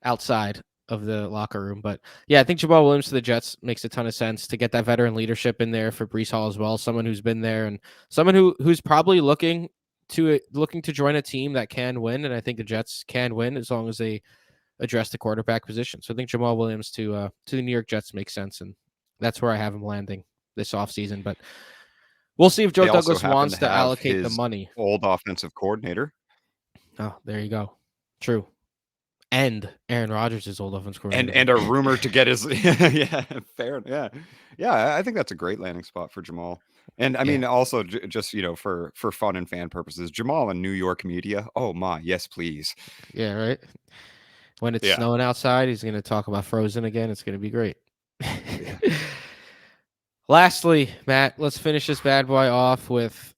outside of the locker room. But yeah, I think Jamal Williams to the Jets makes a ton of sense, to get that veteran leadership in there for Breece Hall as well. Someone who's been there, and someone who's probably looking to join a team that can win. And I think the Jets can win as long as they address the quarterback position. So I think Jamal Williams to the New York Jets makes sense, and that's where I have him landing this offseason. But we'll see if Joe Douglas wants to allocate the money. Old offensive coordinator. Oh, there you go. True. And Aaron Rodgers is old offensive coordinator. And a rumor to get his yeah, fair. Yeah, I think that's a great landing spot for Jamal. And I mean, also just for fun and fan purposes, Jamal in New York media. Oh my, yes, please. Yeah, right. When it's snowing outside, he's going to talk about Frozen again. It's going to be great. Lastly, Matt, let's finish this bad boy off with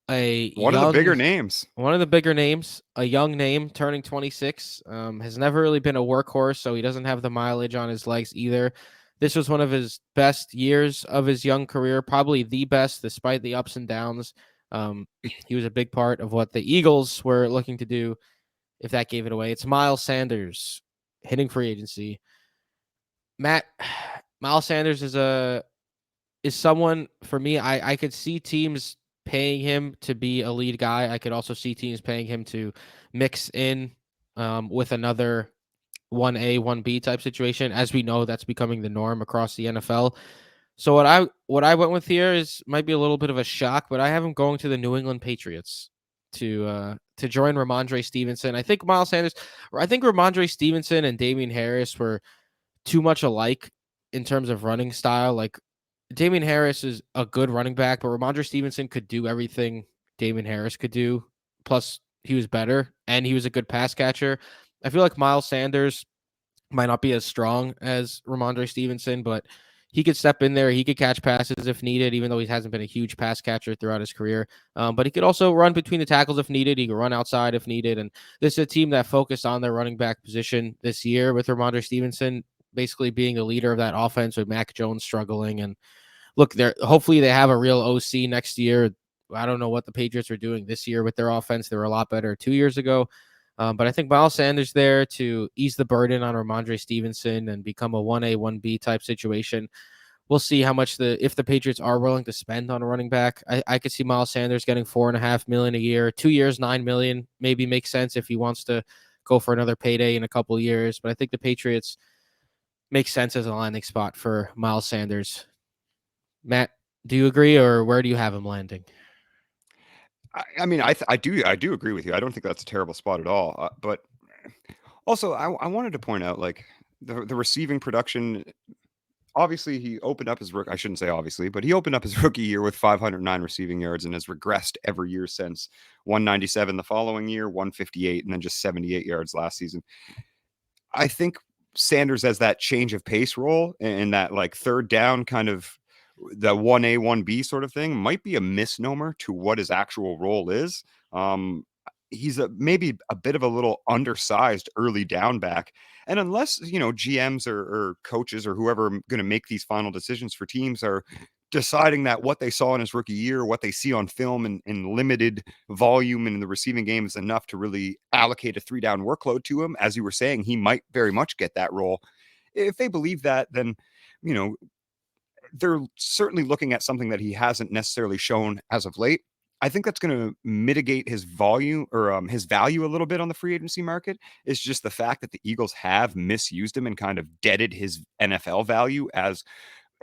one of the bigger names. One of the bigger names, a young name turning 26, has never really been a workhorse, so he doesn't have the mileage on his legs either. This was one of his best years of his young career, probably the best, despite the ups and downs. He was a big part of what the Eagles were looking to do, if that gave it away. It's Miles Sanders hitting free agency. Matt, Miles Sanders is someone, for me, I could see teams paying him to be a lead guy. I could also see teams paying him to mix in with another 1A, 1B type situation. As we know, that's becoming the norm across the NFL. So what I went with here is might be a little bit of a shock, but I have him going to the New England Patriots to join Ramondre Stevenson. I think Ramondre Stevenson and Damian Harris were too much alike in terms of running style. Like Damian Harris is a good running back, but Ramondre Stevenson could do everything Damian Harris could do. Plus, he was better and he was a good pass catcher. I feel like Miles Sanders might not be as strong as Ramondre Stevenson, but he could step in there. He could catch passes if needed, even though he hasn't been a huge pass catcher throughout his career. But he could also run between the tackles if needed. He could run outside if needed. And this is a team that focused on their running back position this year with Ramondre Stevenson basically being the leader of that offense with Mac Jones struggling. And look, hopefully they have a real OC next year. I don't know what the Patriots are doing this year with their offense. They were a lot better 2 years ago. But I think Miles Sanders there to ease the burden on Ramondre Stevenson and become a 1A, 1B type situation. We'll see how much if the Patriots are willing to spend on a running back. I could see Miles Sanders getting $4.5 million a year, 2 years, $9 million, maybe makes sense if he wants to go for another payday in a couple of years. But I think the Patriots make sense as a landing spot for Miles Sanders. Matt, do you agree, or where do you have him landing? I mean, I do agree with you. I don't think that's a terrible spot at all. But also, I wanted to point out like the receiving production. Obviously, he opened up his I shouldn't say obviously, but he opened up his rookie year with 509 receiving yards and has regressed every year since. 197 the following year, 158, and then just 78 yards last season. I think Sanders as that change of pace role and that like third down kind of the 1A, 1B sort of thing might be a misnomer to what his actual role is. He's maybe a bit of a little undersized early down back. And unless, GMs or coaches or whoever going to make these final decisions for teams are deciding that what they saw in his rookie year, what they see on film in limited volume in the receiving game is enough to really allocate a 3-down workload to him. As you were saying, he might very much get that role. If they believe that, then, they're certainly looking at something that he hasn't necessarily shown as of late. I think that's going to mitigate his volume or his value a little bit on the free agency market. It's just the fact that the Eagles have misused him and kind of deaded his NFL value as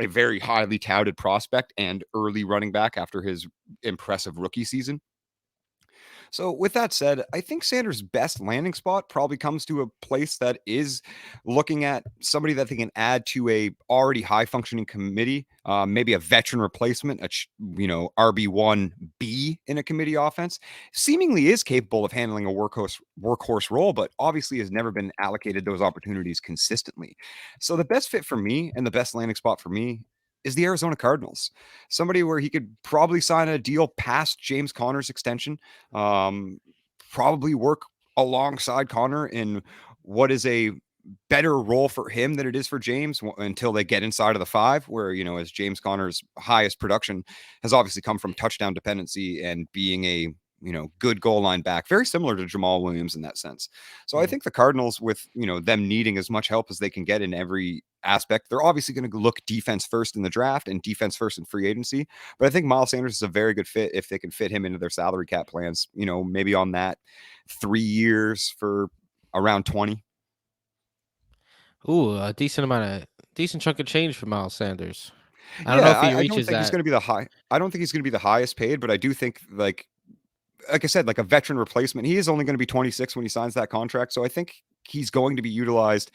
a very highly touted prospect and early running back after his impressive rookie season. So, with that said, I think Sanders' best landing spot probably comes to a place that is looking at somebody that they can add to a already high functioning committee, maybe a veteran replacement, RB1B in a committee offense. Seemingly is capable of handling a workhorse role, but obviously has never been allocated those opportunities consistently. So, the best fit for me and the best landing spot for me is the Arizona Cardinals. Somebody where he could probably sign a deal past James Conner's extension, probably work alongside Connor in what is a better role for him than it is for James until they get inside of the 5, where, as James Conner's highest production has obviously come from touchdown dependency and being a good goal line back, very similar to Jamal Williams in that sense. So I think the Cardinals, with, them needing as much help as they can get in every aspect, they're obviously going to look defense first in the draft and defense first in free agency. But I think Miles Sanders is a very good fit if they can fit him into their salary cap plans, maybe on that 3 years for around 20. Ooh, a decent chunk of change for Miles Sanders. I don't know if he I don't reaches think he's that. going to be I don't think he's going to be the highest paid, but I do think like I said, like a veteran replacement, he is only going to be 26 when he signs that contract. So I think he's going to be utilized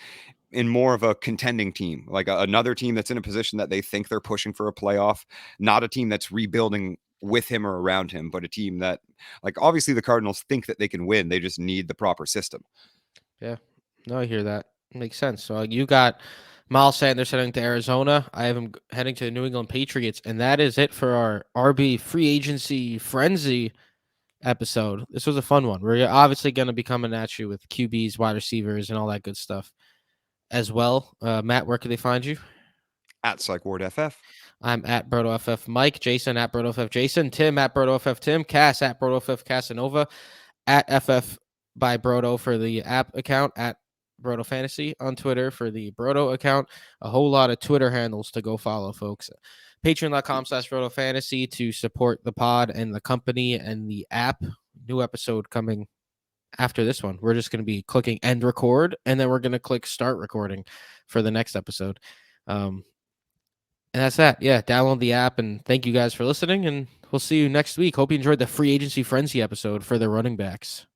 in more of a contending team, like another team that's in a position that they think they're pushing for a playoff, not a team that's rebuilding with him or around him, but a team that, like, obviously the Cardinals think that they can win. They just need the proper system. Yeah, no, I hear that. Makes sense. So you got Miles Sanders heading to Arizona. I have him heading to the New England Patriots, and that is it for our RB free agency frenzy episode. This was a fun one. We're obviously going to be coming at you with QBs, wide receivers, and all that good stuff as well. Matt, where can they find you? At PsychWardFF. I'm at BrotoFF Mike, Jason at BrotoFF Jason, Tim at BrotoFF Tim, Cass at BrotoFF Casanova, at FF by Broto for the app account, at Broto Fantasy on Twitter for the Broto account. A whole lot of Twitter handles to go follow, folks. Patreon.com/Broto Fantasy to support the pod and the company and the app. New episode coming after this one. We're just going to be clicking end record, and then we're going to click start recording for the next episode. And that's that. Yeah, download the app, and thank you guys for listening, and we'll see you next week. Hope you enjoyed the free agency frenzy episode for the running backs.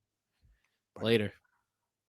Later.